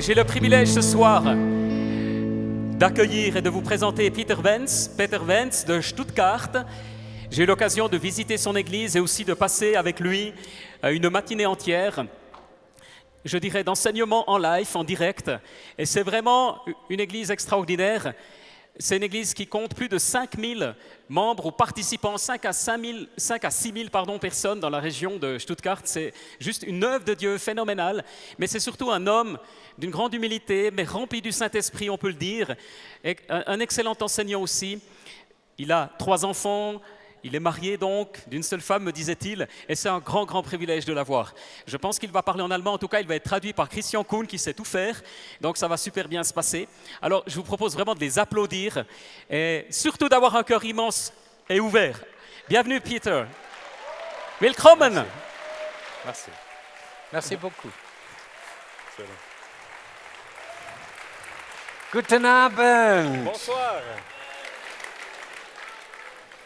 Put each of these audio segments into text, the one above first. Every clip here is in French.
Et j'ai le privilège ce soir d'accueillir et de vous présenter Peter Wenz de Stuttgart. J'ai eu l'occasion de visiter son église et aussi de passer avec lui une matinée entière, je dirais, d'enseignement en live, en direct. Et c'est vraiment une église extraordinaire. C'est une église qui compte plus de 5000 membres ou participants, 5 à 6 000 personnes dans la région de Stuttgart. C'est juste une œuvre de Dieu phénoménale, mais c'est surtout un homme d'une grande humilité, mais rempli du Saint-Esprit, on peut le dire, et un excellent enseignant aussi. Il a 3 enfants. Il est marié donc d'une seule femme, me disait-il, et c'est un grand, grand privilège de l'avoir. Je pense qu'il va parler en allemand, en tout cas il va être traduit par Christian Kuhn qui sait tout faire, donc ça va super bien se passer. Alors je vous propose vraiment de les applaudir et surtout d'avoir un cœur immense et ouvert. Bienvenue Peter. Willkommen. Merci. Merci. Merci beaucoup. Guten Abend. Bonsoir,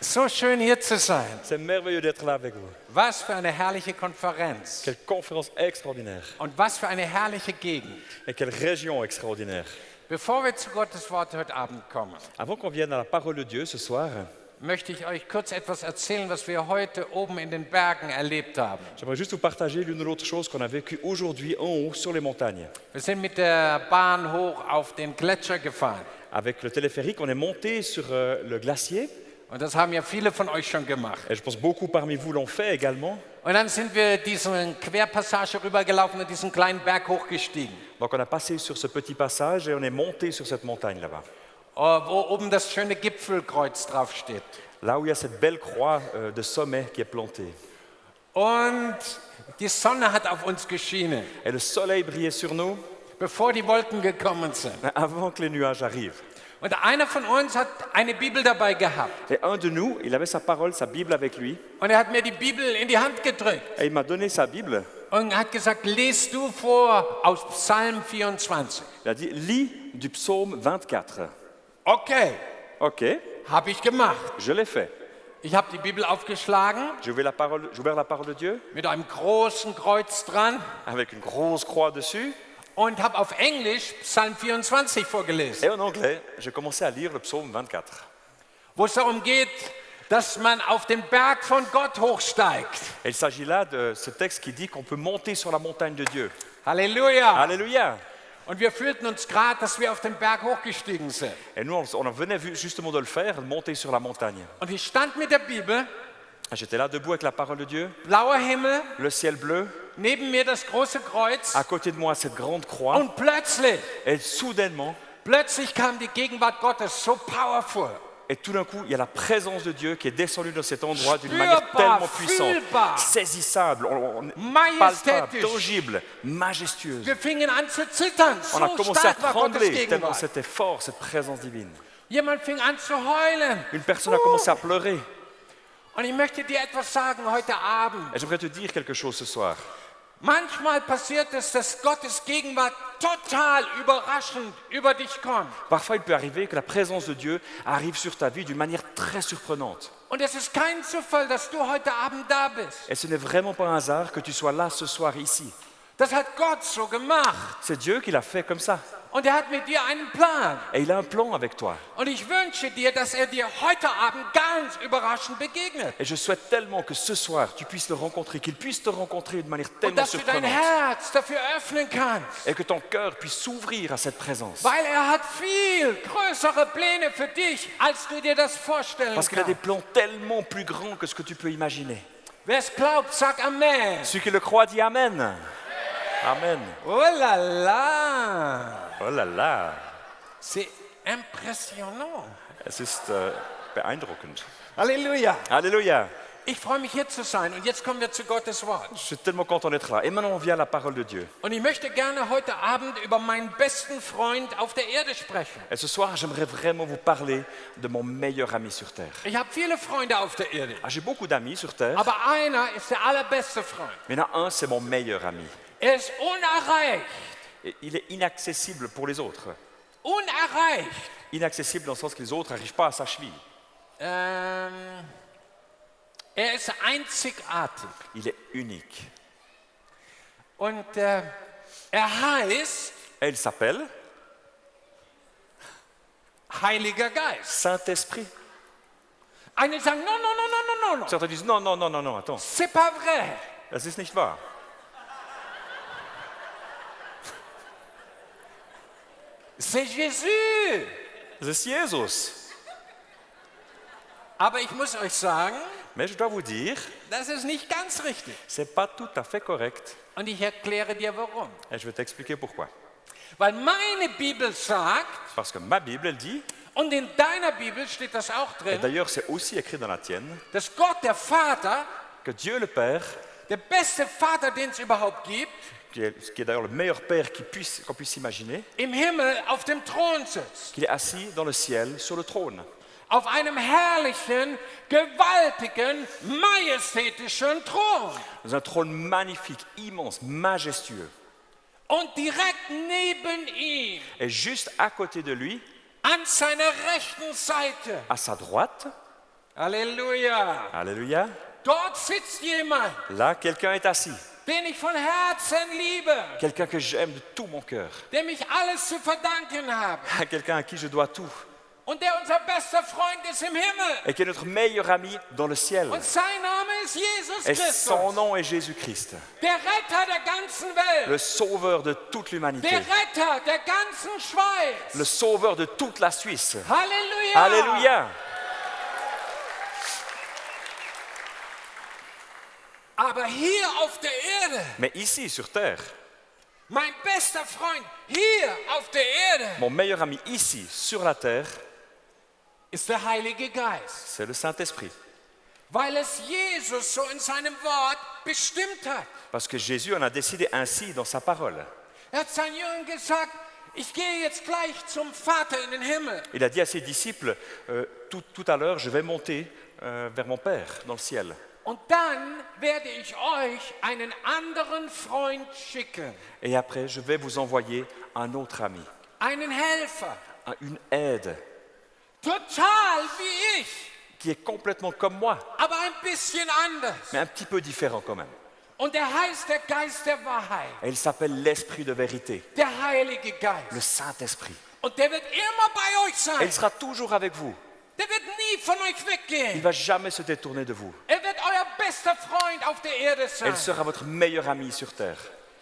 So schön hier zu sein. c'est merveilleux d'être là avec vous. Was für eine herrliche Konferenz. Quelle conférence extraordinaire Und was für eine herrliche Gegend. et quelle région extraordinaire. Bevor wir zu Gottes Wort heute Abend kommen, Avant qu'on vienne à la parole de Dieu ce soir, möchte ich euch kurz etwas erzählen, was wir heute oben in den Bergen erlebt haben. j'aimerais juste vous partager l'une ou l'autre chose qu'on a vécue aujourd'hui en haut sur les montagnes. Wir sind mit der Bahn hoch auf den Gletscher gefahren. Avec le téléphérique, on est monté sur le glacier Und das haben ja viele von euch schon gemacht. et je pense beaucoup parmi vous l'ont fait également. Und dann sind wir diesen Querpassage rübergelaufen und diesen kleinen Berg hochgestiegen. Donc on a passé sur ce petit passage et on est monté sur cette montagne là-bas. Wo oben das schöne Gipfelkreuz draufsteht. Là où il y a cette belle croix de sommet qui est plantée. Und die Sonne hat auf uns geschienen, Et le soleil brillait sur nous bevor die Wolken gekommen sind. avant que les nuages arrivent. Und einer von uns hat eine Bibel dabei gehabt. Et un de nous, il avait sa parole, sa Bible avec lui. Und er hat mir die Bibel in die Hand gedrückt Et il m'a donné sa Bible. und hat gesagt, lies du vor aus Psalm 24. Il a dit, lis du psaume 24. Okay, Ok, habe ich gemacht. je l'ai fait. Ich habe die Bibel aufgeschlagen J'ai ouvert la parole de Dieu mit einem großen Kreuz dran avec une grosse croix dessus. und habe auf Englisch Psalm 24 vorgelesen, Et en anglais, j'ai commencé à lire le psaume 24. wo es darum geht, dass man auf den Berg von Gott hochsteigt. Et il s'agit là de ce texte qui dit qu'on peut monter sur la montagne de Dieu. Halleluja! Alléluia. Und wir fühlten uns gerade, dass wir auf den Berg hochgestiegen sind. Et nous, on venait justement de le faire, de monter sur la montagne. Und ich stand mit der Bibel, J'étais là debout avec la parole de Dieu, blauer Himmel, le ciel bleu, neben mir das große Kreuz. à côté de moi cette grande croix. Und Et soudainement, plötzlich kam die Gegenwart Gottes so powerful. et tout d'un coup, il y a la présence de Dieu qui est descendue dans cet endroit d'une Spürbar, manière tellement puissante, fühlbar, saisissable, palpable, majestätisch. tangible, majestueuse. Wir fingen an zu zittern, On a so commencé à stark war Gottes trembler tellement Gegenwart. c'était fort, cette présence divine. Jemand fing an zu heulen. Une personne a commencé à pleurer. Und ich möchte dir etwas sagen heute Abend. Et j'aimerais te dire quelque chose ce soir. Manchmal passiert es, dass Gottes Gegenwart total überraschend über dich kommt. Parfois, il peut arriver que la présence de Dieu arrive sur ta vie d'une manière très surprenante. Und es ist kein Zufall, dass du heute Abend da bist. Et ce n'est vraiment pas un hasard que tu sois là ce soir ici. Das hat Gott so gemacht. C'est Dieu qui l'a fait comme ça. Und er hat mit dir einen Plan. Et il a un plan avec toi. Und ich wünsche dir, dass er dir heute Abend ganz überraschend begegnet. Et je souhaite tellement que ce soir, tu puisses le rencontrer, qu'il puisse te rencontrer d'une manière Und tellement dass du dein surprenante. Herz dafür öffnen kannst. Et que ton cœur puisse s'ouvrir à cette présence. Weil er hat viel größere Pläne für dich, als du dir das vorstellen Parce qu'il a des kannst. plans tellement plus grands que ce que tu peux imaginer. Wer es glaubt, sag Amen. Celui qui le croit dit Amen. Amen. Oh là là. Oh là là. C'est impressionnant. Es ist beeindruckend. Halleluja. Alléluia. Ich freue mich hier zu sein und jetzt kommen wir zu Gottes Wort. Je suis tellement content d'être là. Et maintenant, on vient à la parole de Dieu. Und ich möchte gerne heute Abend über meinen besten Freund auf der Erde sprechen. Et ce soir, j'aimerais vraiment vous parler de mon meilleur ami sur Terre. Ich habe viele Freunde auf der Erde, J'ai beaucoup d'amis sur Terre, aber einer ist der allerbeste Freund. mais il y en a un, c'est mon meilleur ami. Er ist unerreicht. Et il est inaccessible pour les autres. Unerreicht. Inaccessible dans le sens que les autres n'arrivent pas à sa cheville. Er ist einzigartig. Il est unique. Und er heißt Et il s'appelle Heiliger Geist. Saint-Esprit. Einige sagen, non, non, non, non, non, non, non. Certains disent non, non, non, non, non, attends, C'est pas vrai. das ist nicht wahr. C'est Jésus. Das ist Jesus. Aber ich muss euch sagen, Mais je dois vous dire, das ist nicht ganz richtig. c'est pas tout à fait correct. Und ich erkläre dir warum. Et je vais t'expliquer pourquoi. Weil meine Bibel sagt, Parce que ma Bible, elle dit, und in deiner Bibel steht das auch et drin, d'ailleurs c'est aussi écrit dans la tienne, dass Gott, der Vater, que Dieu le Père, der beste Vater, den es überhaupt gibt, qui est d'ailleurs le meilleur Père qu'on puisse imaginer, im Himmel auf dem Thron sitzt. qu'il est assis dans le ciel sur le trône, Auf einem herrlichen, gewaltigen, majestätischen Thron. dans un trône magnifique, immense, majestueux. Und direkt neben ihm, Et juste à côté de lui, an seiner rechten Seite, à sa droite, Halleluja, alléluia, dort sitzt jemand, là quelqu'un est assis, den ich von Herzen liebe, quelqu'un que j'aime de tout mon cœur, dem ich alles zu verdanken habe quelqu'un à qui je dois tout, und der unser bester Freund ist im Himmel. et qui est notre meilleur ami dans le ciel. Und sein Name ist Jesus Et son Christus, nom est Jésus-Christ, der Retter der ganzen Welt, le sauveur de toute l'humanité, der Retter der ganzen Schweiz. le sauveur de toute la Suisse. Halleluja! Alléluia. Aber hier auf der Erde, Mais ici, sur terre, mein bester Freund hier auf der Erde, mon meilleur ami ici, sur la terre, ist der Heilige Geist, c'est le Saint-Esprit. weil es Jesus so in seinem Wort bestimmt hat. Parce que Jésus en a décidé ainsi dans sa parole. Er hat seinen Jüngern gesagt, ich gehe jetzt gleich zum Vater in den Himmel. Il a dit à ses disciples, tout à l'heure, je vais monter vers mon Père dans le ciel. Und dann werde ich euch einen anderen Freund schicken, Et après, je vais vous envoyer un autre ami, einen Helfer, une aide, total wie ich, qui est complètement comme moi, aber ein bisschen anders. mais un petit peu différent quand même. Und er heißt der Geist der Wahrheit, Et il s'appelle l'Esprit de vérité, der Heilige le Geist. Saint-Esprit. Und der wird immer bei euch Et sein. il sera toujours avec vous. Der wird nie von euch Il weggehen. ne va jamais se détourner de vous. Er wird euer bester Freund auf der Erde Et sein. il sera votre meilleur ami sur terre.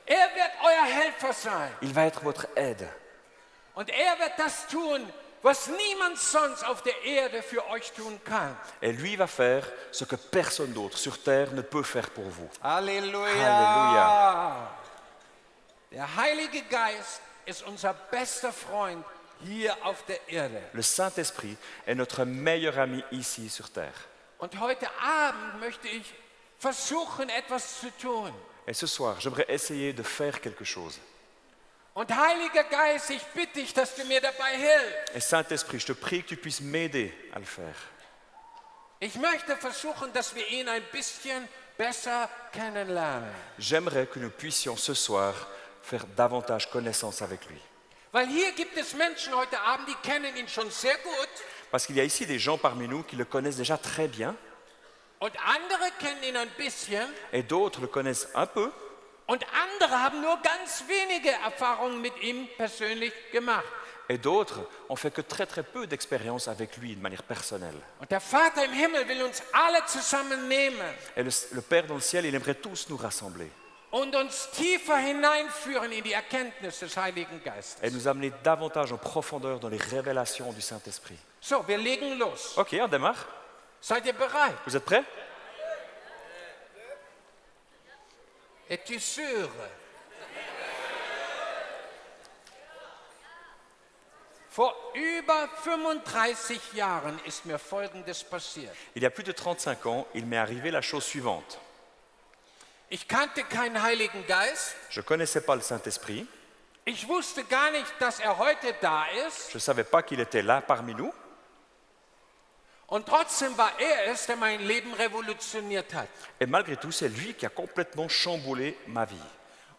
Er wird euer Helfer sein. Il va être votre aide. Und er wird das tun, was niemand sonst auf der Erde für euch tun kann. Et lui va faire ce que personne d'autre sur terre ne peut faire pour vous. Halleluja. Halleluja. Der Heilige Geist ist unser bester Freund hier auf der Erde. Le Saint-Esprit est notre meilleur ami ici sur terre. Und heute Abend möchte ich versuchen, etwas zu tun. Et ce soir, j'aimerais essayer de faire quelque chose. Und Heiliger Geist, ich bitte dich, dass du mir dabei hilfst. Et Saint-Esprit, je te prie que tu puisses m'aider à le faire. Ich möchte versuchen, dass wir ihn ein bisschen besser kennenlernen. J'aimerais que nous puissions ce soir faire davantage connaissance avec lui. Weil hier gibt es Menschen heute Abend, die kennen ihn schon sehr gut. Parce qu'il y a ici des gens parmi nous qui le connaissent déjà très bien, Und andere kennen ihn ein bisschen. et d'autres le connaissent un peu, Und andere haben nur ganz wenige Erfahrungen mit ihm persönlich gemacht. et d'autres ont fait que très très peu d'expérience avec lui de manière personnelle. Und der Vater im Himmel will uns alle zusammennehmen Et le Père dans le ciel, il aimerait tous nous rassembler und uns tiefer hineinführen in die Erkenntnis des Heiligen et Geistes. nous amener davantage en profondeur dans les révélations du Saint-Esprit. So, wir legen los. Ok, on démarre. Seid ihr bereit? Vous êtes prêts? Es-tu sûr? Vor über 35 Jahren ist mir Folgendes passiert. Il y a plus de 35 ans, il m'est arrivé la chose suivante. Ich kannte keinen Heiligen Geist. Je ne connaissais pas le Saint-Esprit, Ich wusste gar nicht, dass er heute da ist. je ne savais pas qu'il était là parmi nous, Und trotzdem war er es, der mein Leben revolutioniert hat. et malgré tout, c'est lui qui a complètement chamboulé ma vie.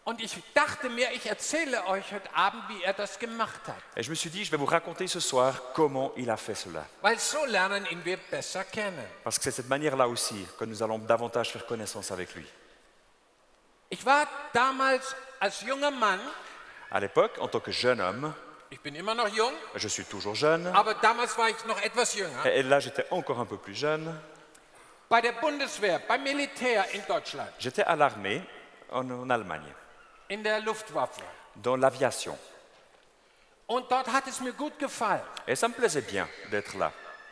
Und ich dachte mir, ich erzähle euch heute Abend, wie er das gemacht hat. Et je me suis dit, je vais vous raconter ce soir comment il a fait cela. Weil so lernen ihn wir besser kennen. Parce que c'est cette manière-là aussi que nous allons davantage faire connaissance avec lui. Ich war damals als junger Mann À l'époque, en tant que jeune homme, Ich bin immer noch jung, je suis toujours jeune, aber damals war ich noch etwas jünger. et là j'étais encore un peu plus jeune, Bei der Bundeswehr, beim Militär in Deutschland, j'étais à l'armée en Allemagne, in der Luftwaffe. dans l'aviation. Und dort hat es mir gut gefallen. Et ça me plaisait bien d'être là.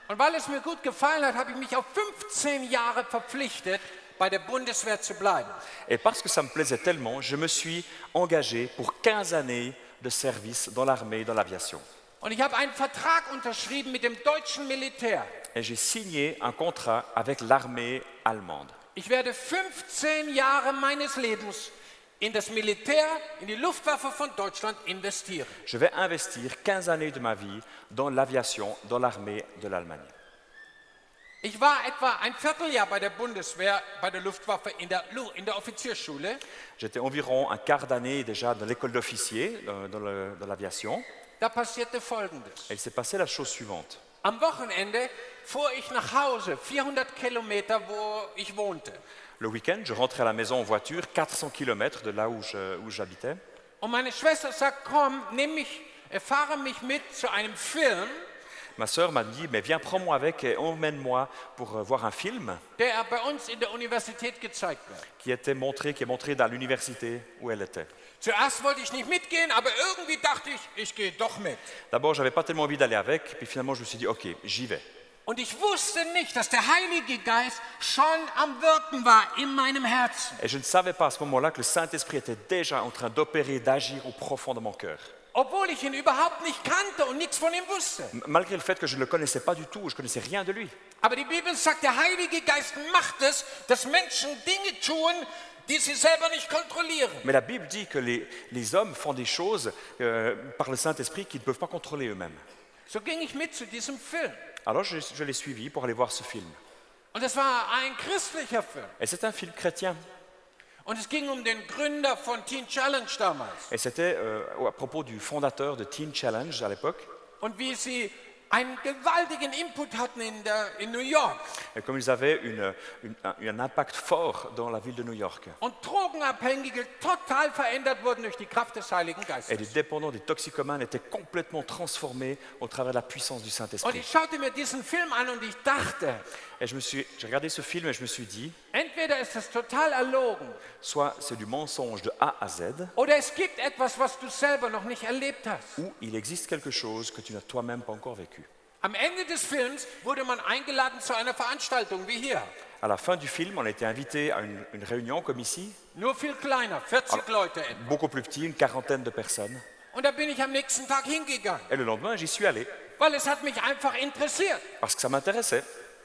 Und weil es mir gut gefallen hat, habe ich mich auf 15 Jahre verpflichtet, bei der Bundeswehr zu bleiben. Et parce que ça me plaisait tellement, je me suis engagé pour 15 années de service dans l'armée, dans l'aviation. Und ich habe einen Vertrag unterschrieben mit dem deutschen Militär. Et j'ai signé un contrat avec l'armée allemande. Ich werde 15 Jahre meines Lebens in das Militär, in die Luftwaffe von Deutschland investieren. Je vais investir 15 années de ma vie dans l'aviation, dans l'armée de l'Allemagne. Ich war etwa ein Vierteljahr bei der Bundeswehr, bei der Luftwaffe in der Offiziersschule. J'étais environ un quart d'année déjà dans l'école d'officier, dans l'aviation. Da passierte Folgendes. Et il s'est passé la chose suivante. Am Wochenende fuhr ich nach Hause, 400 Kilometer, wo ich wohnte. Le week-end, je rentrais à la maison en voiture, 400 km de là où j'habitais. Und meine Schwester sagt, komm, fahre mich mit zu einem Film, Ma sœur m'a dit, mais viens, prends-moi avec et emmène-moi pour voir un film der bei uns in der Universität gezeigt wird. qui est montré dans l'université où elle était. Zuerst wollte ich nicht mitgehen, aber irgendwie dachte ich gehe doch mit. D'abord, j'avais pas tellement envie d'aller avec, puis finalement, je me suis dit, ok, j'y vais. Und ich wusste nicht, dass der Heilige Geist schon am Wirken war in meinem Herzen. Et je ne savais pas à ce moment-là que le Saint-Esprit était déjà en train d'opérer, d'agir au profond de mon cœur. Obwohl ich ihn überhaupt nicht kannte und nichts von ihm wusste. Malgré le fait que je ne le connaissais pas du tout, je ne connaissais rien de lui. Aber die Bibel sagt, der Heilige Geist macht es, dass Menschen Dinge tun, die sie selber nicht kontrollieren. Mais la Bible dit que les hommes font des choses par le Saint-Esprit qu'ils ne peuvent pas contrôler eux-mêmes. So ging ich mit zu diesem Film. Alors je l'ai suivi pour aller voir ce film. Und es war ein christlicher Film. Et c'est un film chrétien. Und es ging um den Gründer von Teen Challenge damals. Et c'était à propos du fondateur de Teen Challenge à l'époque. Und wie sie einen gewaltigen Input hatten in New York. Et comme ils avaient un impact fort dans la ville de New York. Und Drogenabhängige total verändert wurden durch die Kraft des Heiligen Et Geistes. les dépendants, des toxicomanes étaient complètement transformés au travers de la puissance du Und Saint-Esprit. ich schaute mir diesen Film an und ich dachte, Et j'ai regardé ce film et je me suis dit, entweder ist das total erlogen soit c'est du mensonge de A à Z, oder es gibt etwas, was du selber noch nicht erlebt hast. ou il existe quelque chose que tu n'as toi-même pas encore vécu. Am Ende des Films wurde man eingeladen zu einer Veranstaltung wie hier. À la fin du film, on a été invité à une réunion comme ici, Nur viel kleiner, 40 Leute etwa. beaucoup plus petit, une quarantaine de personnes. Und da bin ich am nächsten Tag hingegangen, Et le lendemain, j'y suis allé, weil es hat mich einfach interessiert. parce que ça m'intéressait.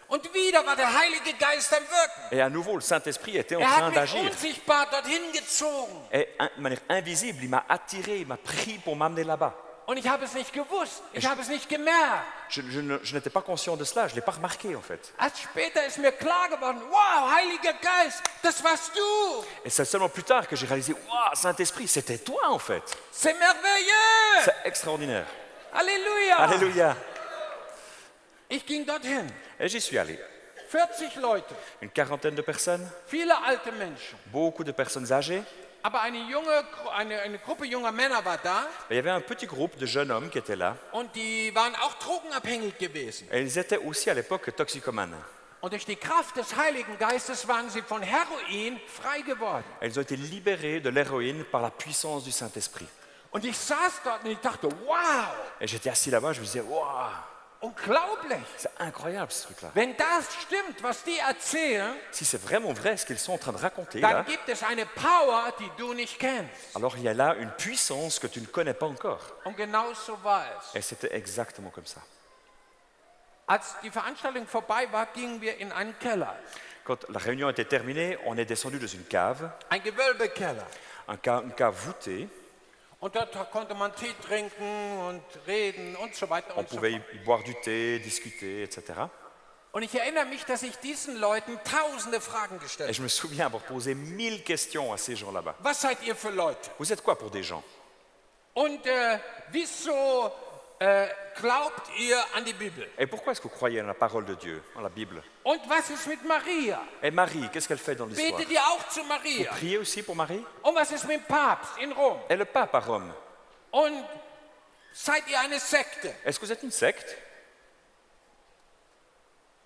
Und wieder war der Heilige Geist am Wirken. Et à nouveau, le Saint-Esprit était en Er train hat mich d'agir. unsichtbar dorthin gezogen. Et de manière invisible, il m'a attiré, il m'a pris pour m'amener là-bas. Und ich habe es nicht gewusst, ich habe es nicht gemerkt. Je n'étais pas conscient de cela, je ne l'ai pas remarqué en fait. Erst später ist mir klar geworden, wow, Heiliger Geist, das warst du. Et c'est seulement plus tard que j'ai réalisé, waouh, Saint-Esprit, c'était toi en fait. C'est merveilleux. C'est extraordinaire. Halleluja. Alléluia. Ich ging dorthin. Et j'y suis allé. 40 Leute, Une quarantaine de personnes, viele alte Menschen. beaucoup de personnes âgées. Aber eine Gruppe junger Männer war da Et il y avait un petit groupe de jeunes hommes qui étaient là. und die waren auch drogenabhängig gewesen. Et ils étaient aussi à l'époque toxicomanes. Und durch die Kraft des Heiligen Geistes waren sie von Heroin frei geworden. Et ils ont été libérés de l'héroïne par la puissance du Saint-Esprit. Und ich saß dort und ich dachte, wow, Et j'étais assis là-bas, je me disais, waouh, unglaublich. c'est incroyable ce truc-là. Wenn das stimmt, was die erzählen, Si c'est vraiment vrai ce qu'ils sont en train de raconter dann là, gibt es eine Power, die du nicht kennst. alors il y a là une puissance que tu ne connais pas encore. Und genau so war es. Et c'était exactement comme ça. Als die Veranstaltung vorbei war, gingen wir in einen Keller. Quand la réunion était terminée, on est descendu dans une cave, Ein Gewölbekeller. une cave voûtée. Und dort konnte man Tee trinken und reden und so weiter On und so pouvait fort. y boire du thé, discuter, etc. Und ich erinnere mich, dass ich diesen Leuten tausende Fragen Et gestellt je me souviens avoir posé 1000 questions à ces gens là-bas. habe. Was seid ihr für Leute? Vous êtes quoi pour des gens? Und wieso glaubt ihr an die Bibel? Et pourquoi est-ce que vous croyez en la parole de Dieu, en la Bible? Und was ist mit Maria? Et Marie, qu'est-ce qu'elle fait dans l'histoire? Betet ihr auch zu Maria? Priez aussi pour Marie? Und was ist mit dem Papst in Rom? Et le pape à Rome? Und seid ihr eine Sekte? Est-ce que vous êtes une secte?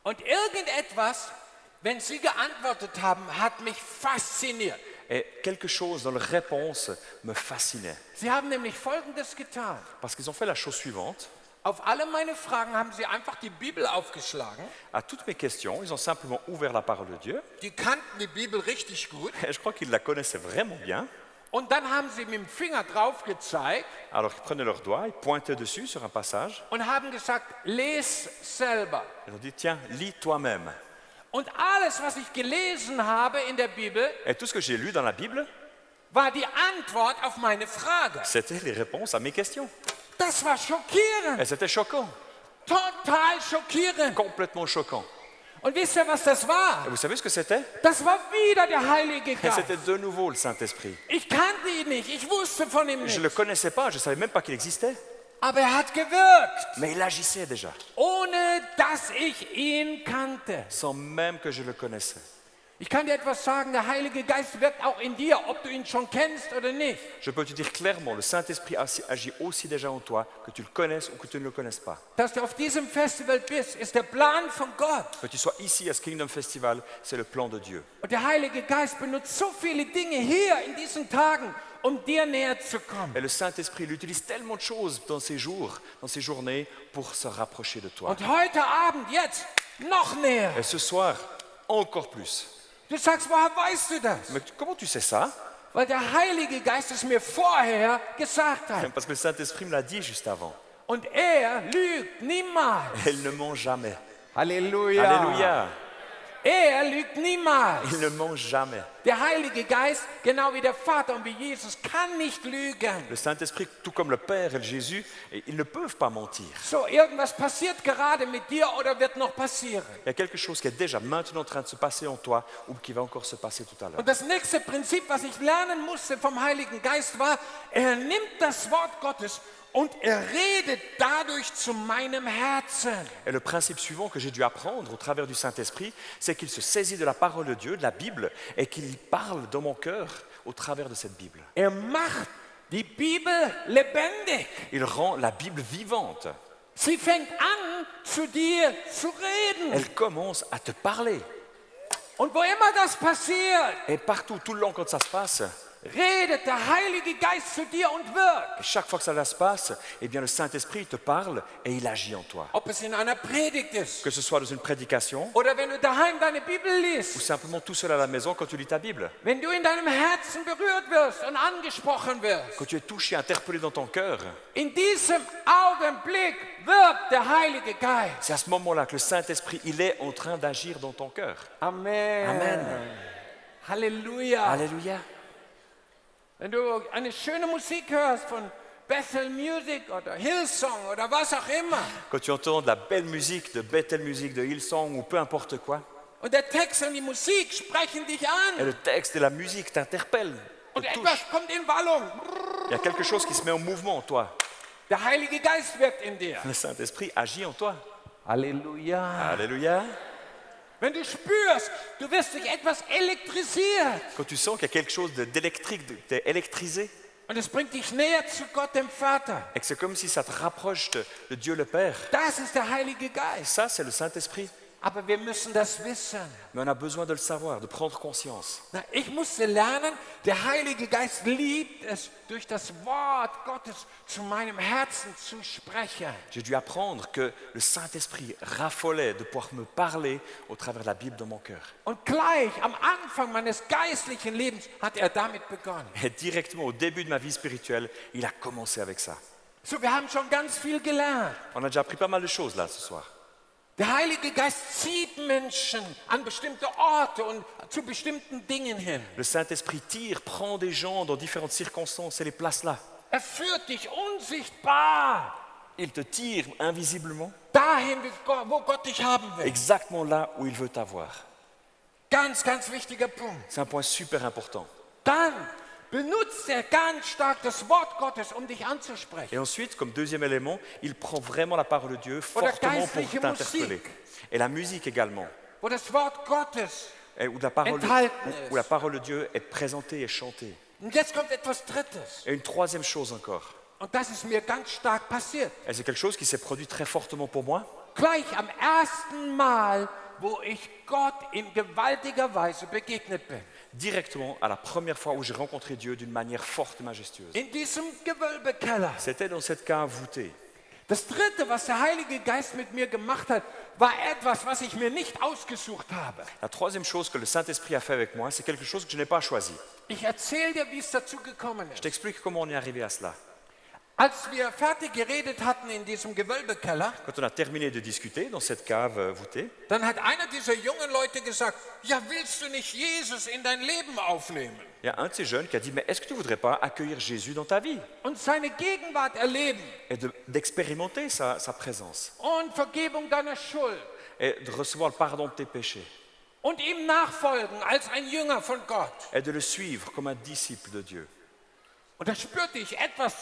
Und irgendetwas, wenn sie geantwortet haben, hat mich fasziniert. Et quelque chose dans leur réponse me fascinait. Sie haben nämlich Folgendes getan. Parce qu'ils ont fait la chose suivante. Auf alle meine Fragen haben sie einfach die Bibel aufgeschlagen. À toutes mes questions, ils ont simplement ouvert la parole de Dieu. Die kannten die Bibel richtig gut. Et je crois qu'ils la connaissaient vraiment bien. Und dann haben sie mit dem Finger drauf gezeigt Alors ils prenaient leurs doigts, ils pointaient dessus sur un passage. und haben gesagt, les selber. Ils ont dit, tiens, lis toi-même. Und alles, was ich gelesen habe in der Bibel, Et tout ce que j'ai lu dans la Bible, war die Antwort auf meine Frage. c'était les réponses à mes questions. Das war schockierend, Et c'était choquant, total schockierend. complètement choquant. Und wisst ihr, was das war? Et vous savez ce que c'était? Das war wieder der Heilige Et Geist. c'était de nouveau le Saint-Esprit. Ich kannte ihn nicht, ich wusste von ihm Je nicht. ne le connaissais pas, je ne savais même pas qu'il existait. Aber er hat gewirkt, Mais il agissait déjà, ohne dass ich ihn kannte. sans même que je le connaissais. Ich kann dir etwas sagen, der Heilige Geist wirkt auch in dir, ob du ihn schon kennst oder nicht. Je peux te dire clairement, le Saint-Esprit agit aussi déjà en toi, que tu le connaisses ou que tu ne le connaisses pas. Dass du auf diesem Festival bist, ist der Plan von Gott. Que tu sois ici à ce Kingdom Festival, c'est le plan de Dieu. Und der Heilige Geist benutzt so viele Dinge hier in diesen Tagen, um dir näher zu kommen. Et le Saint-Esprit, il utilise tellement de choses dans ces jours, dans ces journées, pour se rapprocher de toi. Und heute Abend, jetzt, noch näher. Et ce soir, encore plus. Du sagst, woher weißt du das? Mais comment tu sais ça? Weil der Heilige Geist es mir vorher gesagt hat. Parce que le Saint-Esprit me l'a dit juste avant. Und er lügt niemals. Il ne ment jamais. Halleluja. Alléluia. Er lügt niemals. Il ne ment jamais. Der Heilige Geist, genau wie der Vater und wie Jesus, kann nicht lügen. Le Saint-Esprit, tout comme le Père et le Jésus, ils ne peuvent pas mentir. So, irgendwas passiert gerade mit dir oder wird noch passieren. Il y a quelque chose qui est déjà maintenant en train de se passer en toi ou qui va encore se passer tout à l'heure. Und das nächste Prinzip, was ich lernen musste vom Heiligen Geist, war, er nimmt das Wort Gottes und er redet dadurch zu meinem Herzen. Et le principe suivant que j'ai dû apprendre au travers du Saint-Esprit, c'est qu'il se saisit de la parole de Dieu, de la Bible, et qu'il parle dans mon cœur au travers de cette Bible. Er macht die Bibel lebendig. Il rend la Bible vivante. Sie fängt an, zu dir zu reden. Elle commence à te parler. Und wo immer das passiert, Et partout, tout le long quand ça se passe, redet der Heilige Geist zu dir und wirkt. et chaque fois que ça se passe, eh bien le Saint-Esprit te parle et il agit en toi. Ob es in einer Predigt ist Que ce soit dans une prédication oder wenn du daheim deine Bibel ou liest. simplement tout seul à la maison quand tu lis ta Bible. Wenn du in deinem Herzen berührt wirst und angesprochen wirst. Quand tu es touché, interpellé dans ton cœur, In diesem Augenblick wirkt der Heilige Geist. c'est à ce moment-là que le Saint-Esprit, il est en train d'agir dans ton cœur. Amen. Amen. Halleluja. Alléluia. Wenn du eine schöne Musik hörst von Bethel Music oder Hillsong oder was auch immer Quand tu entends de la belle musique, de Bethel Music, de Hillsong ou peu importe quoi, und der Text und die Musik sprechen dich et an le texte et la musique t'interpellent, und te etwas touchent. kommt in Wallung. Il y a quelque chose qui se met en mouvement en toi. Der Heilige Geist wirkt in dir. Le Saint-Esprit agit en toi. Halleluja. Alléluia. Wenn du spürst, du wirst durch etwas elektrisiert Quand tu sens qu'il y a quelque chose d'électrique, tu es électrisé, und es bringt dich näher zu Gott, dem Vater. et que c'est comme si ça te rapproche de Dieu le Père. Das ist der Heilige Geist. Ça, c'est le Saint-Esprit. Aber wir müssen das wissen. Mais on a besoin de le savoir, de prendre conscience. Na, ich musste lernen, der Heilige Geist liebt es, durch das Wort Gottes zu meinem Herzen zu sprechen. J'ai dû apprendre que le Saint-Esprit raffolait de pouvoir me parler au travers de la Bible dans mon cœur. Und gleich am Anfang meines geistlichen Lebens hat er damit begonnen. Et directement au début de ma vie spirituelle, il a commencé avec ça. So, wir haben schon ganz viel gelernt. On a déjà appris pas mal de choses là ce soir. Der Heilige Geist zieht Menschen an bestimmte Orte und zu bestimmten Dingen hin. Le Saint-Esprit tire, prend des gens dans différentes circonstances et les place là. Er führt dich unsichtbar Il te tire invisiblement, dahin, wo Gott dich haben will. exactement là où il veut t'avoir. Ganz, ganz wichtiger Punkt. C'est un point super important. Dann benutzt er ganz stark das Wort Gottes, um dich anzusprechen. Et ensuite, comme deuxième élément, il prend vraiment la parole de Dieu Oder fortement pour geistliche t'interpeller. Musik. Et la musique également, Wo das Wort Gottes. et où la parole, Enthalten où la parole de Dieu est présentée et chantée. Und jetzt kommt etwas Drittes. Et une troisième chose encore, Und das ist mir ganz stark passiert. Et c'est quelque chose qui s'est produit très fortement pour moi. Gleich am ersten Mal, wo ich Gott in gewaltiger Weise begegnet bin. Directement à la première fois où j'ai rencontré Dieu d'une manière forte et majestueuse. In diesem Gewölbekeller. C'était dans cette cave voûtée. Das Dritte, was der Heilige Geist mit mir gemacht hat, war etwas, was ich mir nicht ausgesucht habe. La troisième chose que le Saint-Esprit a fait avec moi, c'est quelque chose que je n'ai pas choisi. Ich erzähle dir, wie es dazu gekommen Je ist. t'explique comment on est arrivé à cela. Als wir fertig geredet hatten in diesem Gewölbekeller, Quand on a terminé de discuter dans cette cave voûtée, dann hat einer dieser jungen Leute gesagt, ja, willst du nicht Jesus in dein Leben aufnehmen il y a un de ces jeunes qui a dit, mais est-ce que tu ne voudrais pas accueillir Jésus dans ta vie und seine Gegenwart erleben et d'expérimenter sa présence und Vergebung deiner Schuld et de recevoir le pardon de tes péchés und ihm nachfolgen als ein Jünger von Gott? et de le suivre comme un disciple de Dieu. Und da spürte ich, etwas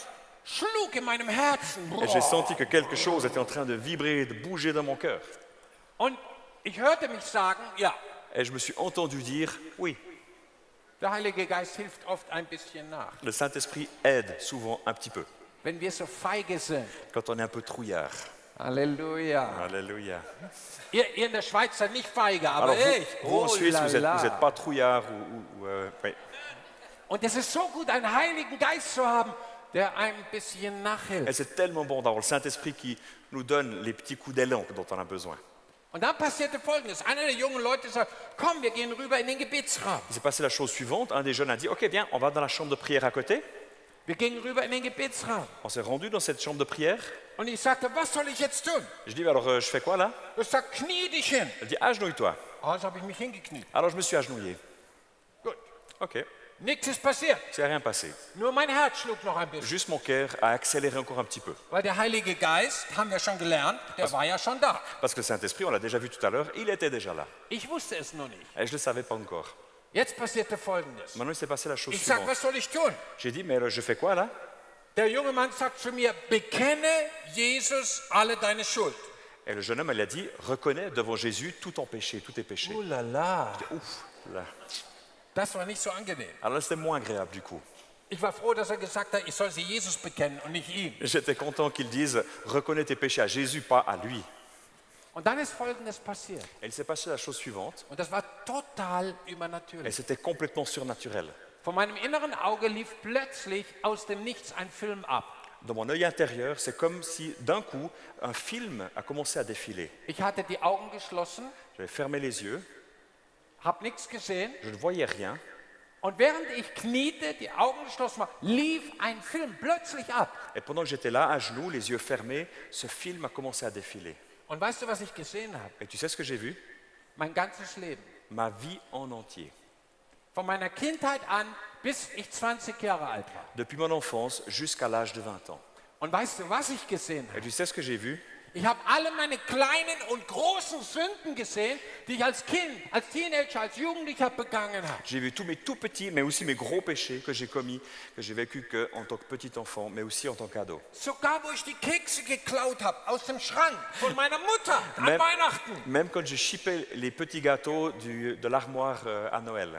schlug in meinem Herzen. Et j'ai senti que quelque chose était en train de vibrer, de bouger dans mon cœur. Und ich hörte mich sagen, ja, Et je me suis entendu dire, oui, der Heilige Geist hilft oft ein bisschen nach. le Saint-Esprit aide souvent un petit peu, Wenn wir so feige sind. quand on est un peu trouillard. Halleluja. Alléluia. Ihr in der Schweiz seid nicht feige, aber Alors ich. vous en Suisse, la vous la. n'êtes pas trouillard oui. Und es ist so gut, einen Heiligen Geist zu haben, der ein bisschen Et nachhilft. c'est tellement bon d'avoir le Saint-Esprit qui nous donne les petits coups d'élan dont on a besoin. Und dann passierte Folgendes. Einer der jungen Leute sagt, komm, wir gehen rüber in den Gebetsraum. Il s'est passé la chose suivante, un des jeunes a dit, ok, viens, on va dans la chambre de prière à côté. Wir gingen rüber in den Gebetsraum. On s'est rendu dans cette chambre de prière. Und ich sagte, was soll ich jetzt tun? Je dis, alors je fais quoi là? Er sagt, knie dich hin. Elle dit, agenouille-toi. Also habe ich mich hingekniet. Alors je me suis agenouillé. Gut. Ok, Nichts ist passiert. c'est rien passé. Nur mein Herz schlug noch ein bisschen. Juste mon cœur a accéléré encore un petit peu. Weil der Heilige Geist, haben wir schon gelernt, der war ja schon da. Parce que le Saint-Esprit, on l'a déjà vu tout à l'heure, il était déjà là. Ich wusste es noch nicht. Et je ne le savais pas encore. Jetzt passierte Folgendes. Maintenant, il s'est passé la chose Ich sag, suivante. was soll ich tun? J'ai dit, mais je fais quoi là? Der junge Mann sagt zu mir, bekenne Jesus alle deine Schuld. Et le jeune homme, il a dit, reconnais devant Jésus tout ton péché, tous tes péchés. Oh la la. Ouf, là. Das war nicht so angenehm. Alors là, c'était moins agréable du coup. Ich war froh, dass er gesagt hat, ich soll sie Jesus bekennen und nicht ihm. J'étais content qu'il dise, reconnais tes péchés à Jésus, pas à lui. Und dann ist Folgendes passiert. Et il s'est passé la chose suivante, Und das war total et übernatürlich. c'était complètement surnaturel. Von meinem inneren Auge lief plötzlich aus dem Nichts ein Film ab. Dans mon œil intérieur, c'est comme si d'un coup, un film a commencé à défiler. Ich hatte die Augen geschlossen, J'avais fermé les yeux, habe nichts gesehen. je ne voyais rien. Und während ich kniete, die Augen geschlossen war, lief ein Film plötzlich ab. Et pendant que j'étais là, à genoux, les yeux fermés, ce film a commencé à défiler. Und weißt du, was ich gesehen habe? Et tu sais ce que j'ai vu? Mein ganzes Leben. Ma vie en entier. Von meiner Kindheit an, bis ich 20 Jahre alt war. Depuis mon enfance jusqu'à l'âge de 20 ans. Und weißt du, was ich gesehen Et habe? tu sais ce que j'ai vu? Ich habe alle meine kleinen und großen Sünden gesehen, die ich als Kind, als Teenager, als Jugendlicher begangen habe. J'ai vu tous mes tout petits, mais aussi mes gros péchés que j'ai commis, que j'ai vécu en tant que petit enfant, mais aussi en tant qu'ado. Sogar, wo ich die Kekse geklaut habe aus dem Schrank von meiner Mutter an Même, Weihnachten. même quand j'ai chippé les petits gâteaux de l'armoire à Noël.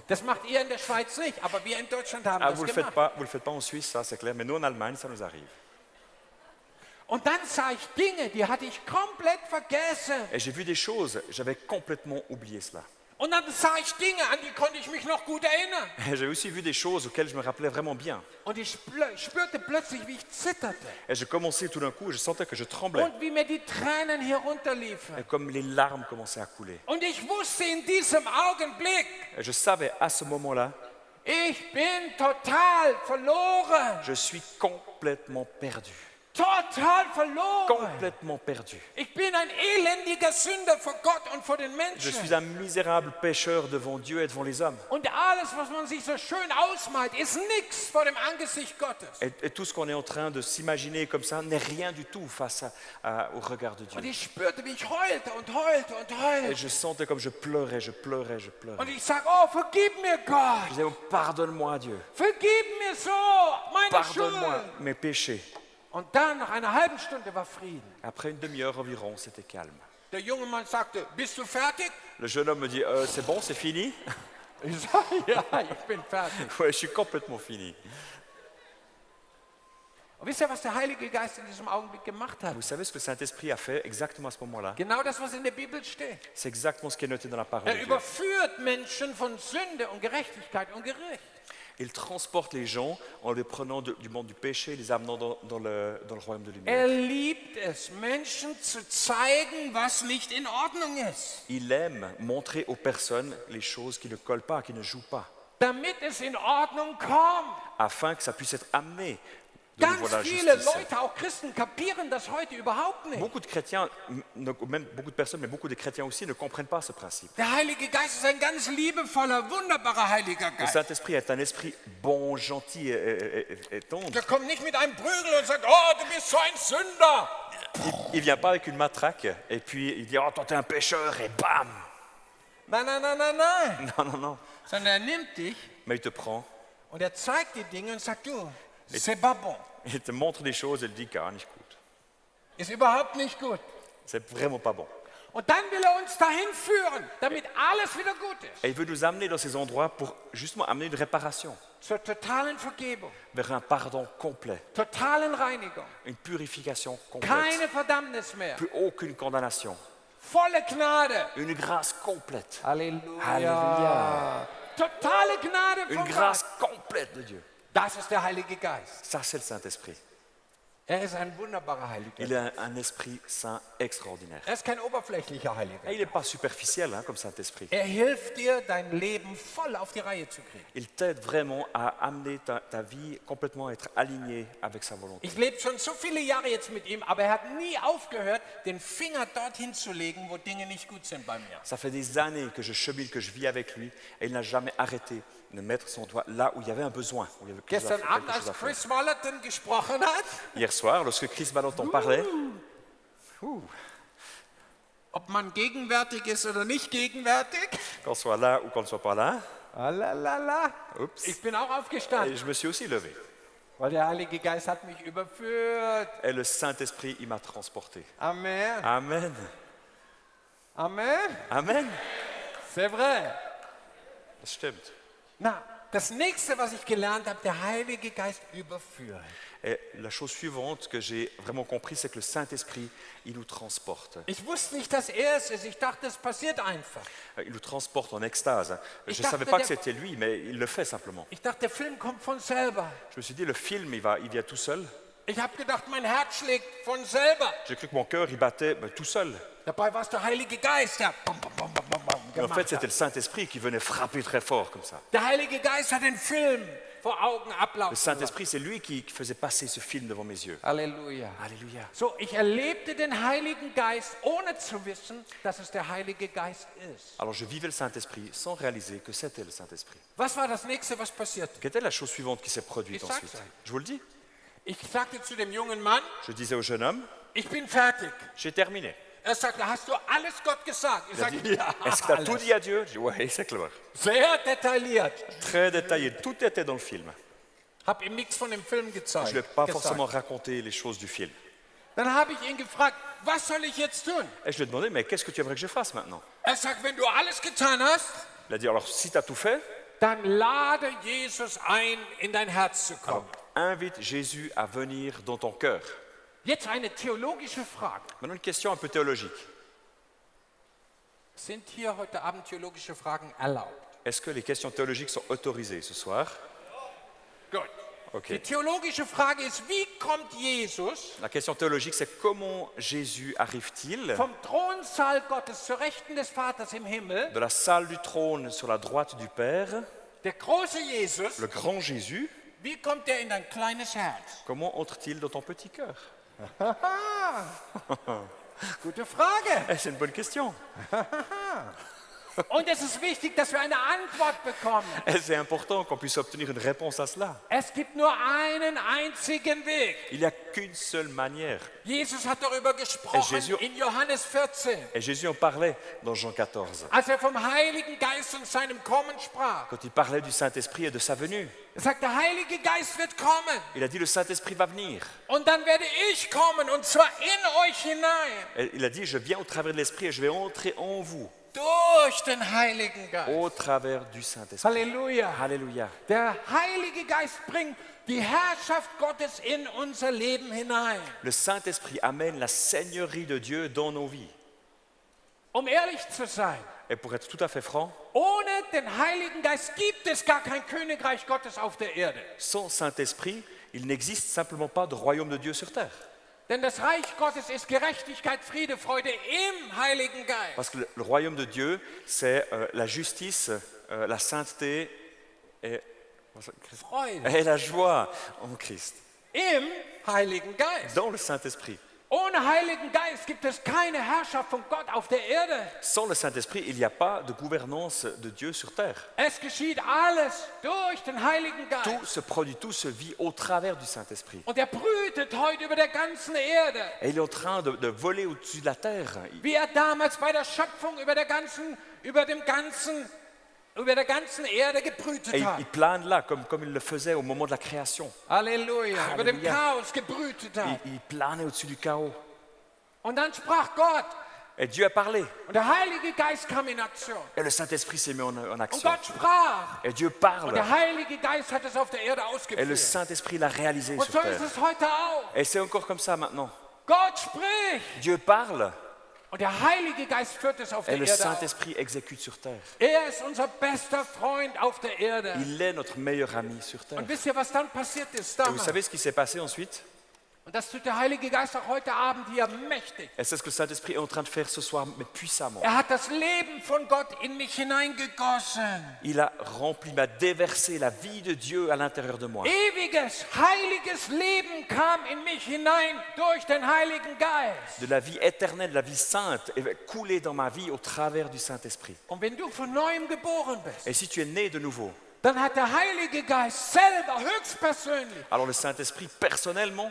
Das macht ihr in der Schweiz nicht, aber wir in Deutschland haben Ah, das vous le gemacht. faites pas en Suisse, ça c'est clair, mais nous en Allemagne, ça nous arrive. Und dann sah ich Dinge, die hatte ich komplett vergessen. Et j'ai vu des choses, j'avais complètement oublié cela. Und dann sah ich Dinge, an die konnte ich mich noch gut erinnern. Et j'ai aussi vu des choses auxquelles je me rappelais vraiment bien. Und ich spürte plötzlich, wie ich zitterte. Et j'ai commencé tout d'un coup, je sentais que je tremblais. Und wie mir die Tränen hier runterliefen. Et comme les larmes commençaient à couler. Und ich wusste in diesem Augenblick, Et je savais à ce moment-là, ich bin total verloren. je suis complètement perdu. Total verloren. Complètement perdu. Ich bin ein elendiger Sünder vor Gott und vor den Je suis Menschen. un misérable pécheur devant Dieu et devant les hommes. Und alles, was man sich so schön ausmalt, ist nichts vor dem Angesicht Gottes. Et tout ce qu'on est en train de s'imaginer comme ça n'est rien du tout face au regard de Und Dieu. ich spürte, wie ich heulte und heulte und Et heulte. je sentais comme je pleurais, je pleurais, je pleurais. Und ich sage, oh, vergib mir Je Gott. disais, oh, pardonne-moi Dieu, Vergib mir so meine pardonne-moi Schuld. mes péchés. Und dann, nach einer halben Stunde, war Frieden. Après une demi-heure environ, c'était calme. Der junge Mann sagte, bist du fertig? Le jeune homme me dit, c'est bon, c'est fini? Ich sage, ja, ich bin fertig. Ouais, je suis complètement fini. Und wisst ihr, was der Heilige Geist in diesem Augenblick gemacht hat? Vous savez ce que le Saint-Esprit a fait exactement à ce moment-là? Genau das, was in der Bibel steht. C'est exactement ce qui est noté dans la parole Er de Dieu. überführt Menschen von Sünde und Gerechtigkeit und Gericht. Il transporte les gens en les prenant du monde du péché et les amenant dans le royaume de lumière. Er liebt es, Menschen zu zeigen, was nicht in Ordnung ist, Il aime montrer aux personnes les choses qui ne collent pas, qui ne jouent pas, damit es in Ordnung kommt. afin que ça puisse être amené de nouveau Ganz à la viele justice. Leute, auch Christen, kapieren das heute überhaupt nicht. Beaucoup de chrétiens, même beaucoup de personnes, mais beaucoup de chrétiens aussi ne comprennent pas ce principe. Der Heilige Geist ist ein ganz liebevoller, wunderbarer Heiliger Le Geist. Saint-Esprit est un esprit bon, gentil et tendre. Der kommt nicht mit einem Prügel und sagt, oh, du bist so ein Sünder. Il ne vient pas avec une matraque et puis il dit « Oh, toi, t'es un pécheur » et bam. Nein, nein, nein, nein, nein. Non, non, non. Sondern er nimmt dich Mais il te prend, und er zeigt dir Dinge und sagt, du, c'est pas bon. il te montre des choses et il dit « Gar nicht gut. Ist überhaupt nicht gut. C'est vraiment pas bon. » Und dann will er uns dahin führen, damit alles wieder gut ist. Et il veut nous amener dans ces endroits pour justement amener une réparation, Zur totalen Vergebung, vers un pardon complet, totalen Reinigung. une purification complète, Keine Verdammnis mehr. plus aucune condamnation, Volle Gnade. une grâce complète, Halleluja. Halleluja. Totale Gnade une von grâce Gott. complète de Dieu. Das ist der Heilige Geist. Ça, c'est le Saint-Esprit. Er ist ein wunderbarer Heiliger Il Geist. est un esprit saint extraordinaire. Er ist kein oberflächlicher Heiliger Et il n'est pas superficiel comme Saint-Esprit. Er hilft dir, dein Leben voll auf die Reihe zu kriegen. Il t'aide vraiment à amener ta vie complètement à être alignée avec sa volonté. Ich lebe schon so viele Jahre jetzt mit ihm, aber er hat nie aufgehört, den Finger dorthin zu legen, wo Dinge nicht gut sind bei mir. Ça fait des années que je chemine, que je vis avec lui, et il n'a jamais arrêté de mettre son doigt là où il y avait un besoin, où il y avait quelque Gestern Abend, chose als à faire. Chris Wallerton gesprochen hat, Hier soir, lorsque Chris Valentin parlait, ob man gegenwärtig ist oder nicht gegenwärtig, qu'on soit là ou qu'on ne soit pas là, oups, ich bin auch aufgestanden, et je me suis aussi levé. weil der Heilige Geist hat mich überführt. Et le Saint-Esprit, il m'a transporté. Amen. Amen. Amen. Amen. C'est vrai. Das stimmt. Na, das nächste, was ich gelernt habe, der Heilige Geist überführt. Et la chose suivante que j'ai vraiment compris, c'est que le Saint-Esprit, il nous transporte. Ich wusste nicht, dass er es ist. Ich dachte, es passiert einfach. Il nous transporte en extase. Je Ich ne savais dachte, pas que der- c'était lui, mais il le fait simplement. Ich dachte, der Film kommt von selber. Je me suis dit, le film, il vient tout seul. Ich habe gedacht, mein Herz schlägt von selber. J'ai cru que mon cœur, il battait tout seul. Dabei war es der Heilige Geist, der bum, bum, bum, bum, bum, bum Mais en gemacht fait, c'était hat. le Saint-Esprit qui venait frapper très fort comme ça. Der Heilige Geist hat den Film vor Augen Le ablaufen lassen. Saint-Esprit, c'est lui qui faisait passer ce film devant mes yeux. Halleluja. Alléluia. So, ich erlebte den Heiligen Geist, ohne zu wissen, dass es der Heilige Geist ist. Alors je vivais le Saint-Esprit sans réaliser que c'était le Saint-Esprit. Was war das nächste, was passierte? Quelle était la chose suivante qui s'est produite Ich sag's ensuite? euch. Je vous le dis. Ich sagte zu dem jungen Mann, Je disais au jeune homme, ich bin fertig. j'ai terminé. Er sagte, hast du alles Gott gesagt? Ich Il a sagte, dit, ja, est-ce que tu as tout alles. dit à Dieu? Je dis, oui, c'est clair. Sehr detailliert. Très détaillé, tout était dans le film. Hab ihm nichts von dem Film gezeigt. Je ne lui ai pas gesagt. forcément raconté les choses du film. Dann habe ich ihn gefragt, was soll ich jetzt tun? Et je lui ai demandé, mais qu'est-ce que tu aimerais que je fasse maintenant? Er sagt, wenn du alles getan hast, Il a dit, alors si tu as tout fait, dann lade Jesus ein, in dein Herz zu kommen. invite Jésus à venir dans ton cœur. Jetzt eine theologische Frage. Maintenant, une question un peu théologique. Sind hier heute Abend theologische Fragen erlaubt? Est-ce que les questions théologiques sont autorisées ce soir? Gut. Ok. Die theologische Frage ist, wie kommt Jesus La question théologique, c'est comment Jésus arrive-t-il vom Thronsaal Gottes zur Rechten des Vaters im Himmel, de la salle du trône sur la droite du Père, der große Jesus, le grand Jésus, wie kommt er in dein kleines Herz? comment entre-t-il dans ton petit cœur? Gute Frage. Eh, c'est une bonne question. Und es ist wichtig, dass wir eine Antwort bekommen. Et c'est important qu'on puisse obtenir une réponse à cela. Es gibt nur einen einzigen Weg. Il n'y a qu'une seule manière. Jesus hat darüber gesprochen Jesus- in Johannes 14, Et Jésus en parlait dans Jean 14, als er vom Heiligen Geist und seinem Kommen sprach. quand il parlait du Saint-Esprit et de sa venue. Er sagt, der Heilige Geist wird kommen Il a dit, le Saint-Esprit va venir. und dann werde ich kommen und zwar in euch hinein. Et il a dit, je viens au travers de l'Esprit et je vais entrer en vous. durch den Heiligen Geist. au travers du Saint-Esprit. Halleluja. Alléluia. Der Heilige Geist bringt die Herrschaft Gottes in unser Leben hinein. Le Saint-Esprit amène la seigneurie de Dieu dans nos vies. Ehrlich zu sein, Et pour être tout à fait franc, ohne den Heiligen Geist gibt es gar kein Königreich Gottes auf der Erde. sans Saint-Esprit, il n'existe simplement pas de royaume de Dieu sur terre. Denn das Reich Gottes ist Gerechtigkeit, Friede, Freude im Heiligen Geist. Parce que le royaume de Dieu, c'est la justice, la sainteté Freude et la joie en Christ, im Heiligen Geist. dans le Saint-Esprit. Ohne Heiligen Geist gibt es keine Herrschaft von Gott auf der Erde. Sans le Saint-Esprit, il n'y a pas de gouvernance de Dieu sur terre. Es geschieht alles durch den Heiligen Tout Geist. se produit, tout se vit au travers du Saint-Esprit. Und er brütet heute über der ganzen Erde, Et il est en train de voler au-dessus de la terre. wie er damals bei der Schöpfung über der ganzen Erde gebrütet Et hat. il plane là, comme il le faisait au moment de la création. Halleluja. Über dem Halleluja. Chaos gebrütet hat. Il planait au-dessus du chaos. Und dann sprach Gott Et Dieu a parlé. und der Heilige Geist kam in Aktion. Et le Saint-Esprit s'est mis en Und action. Gott sprach Et Dieu und parle. der Heilige Geist hat es auf der Erde Et le ausgeführt. Saint-Esprit l'a réalisé Und sur so terre. ist es heute auch. Et c'est encore comme ça maintenant. Gott spricht Dieu parle und der Heilige Geist führt es auf et der le Erde aus. Saint-Esprit exécute sur terre. Er ist unser bester Freund auf der Erde. Il est notre meilleur ami sur terre. Und wisst ihr, was dann passiert ist Et vous damals? savez ce qui s'est passé ensuite? Und das tut der Heilige Geist auch heute Abend hier mächtig. Et c'est ce que le Saint-Esprit est en train de faire ce soir, mais puissamment. Er hat das Leben von Gott in mich hineingegossen. Il a rempli, m'a déversé la vie de Dieu à l'intérieur de moi. Ewiges, heiliges Leben kam in mich hinein durch den Heiligen Geist. De la vie éternelle, de la vie sainte, est coulée dans ma vie au travers du Saint-Esprit. Und wenn du von neuem geboren bist, Et si tu es né de nouveau, dann hat der Heilige Geist selber höchstpersönlich alors le Saint-Esprit, personnellement,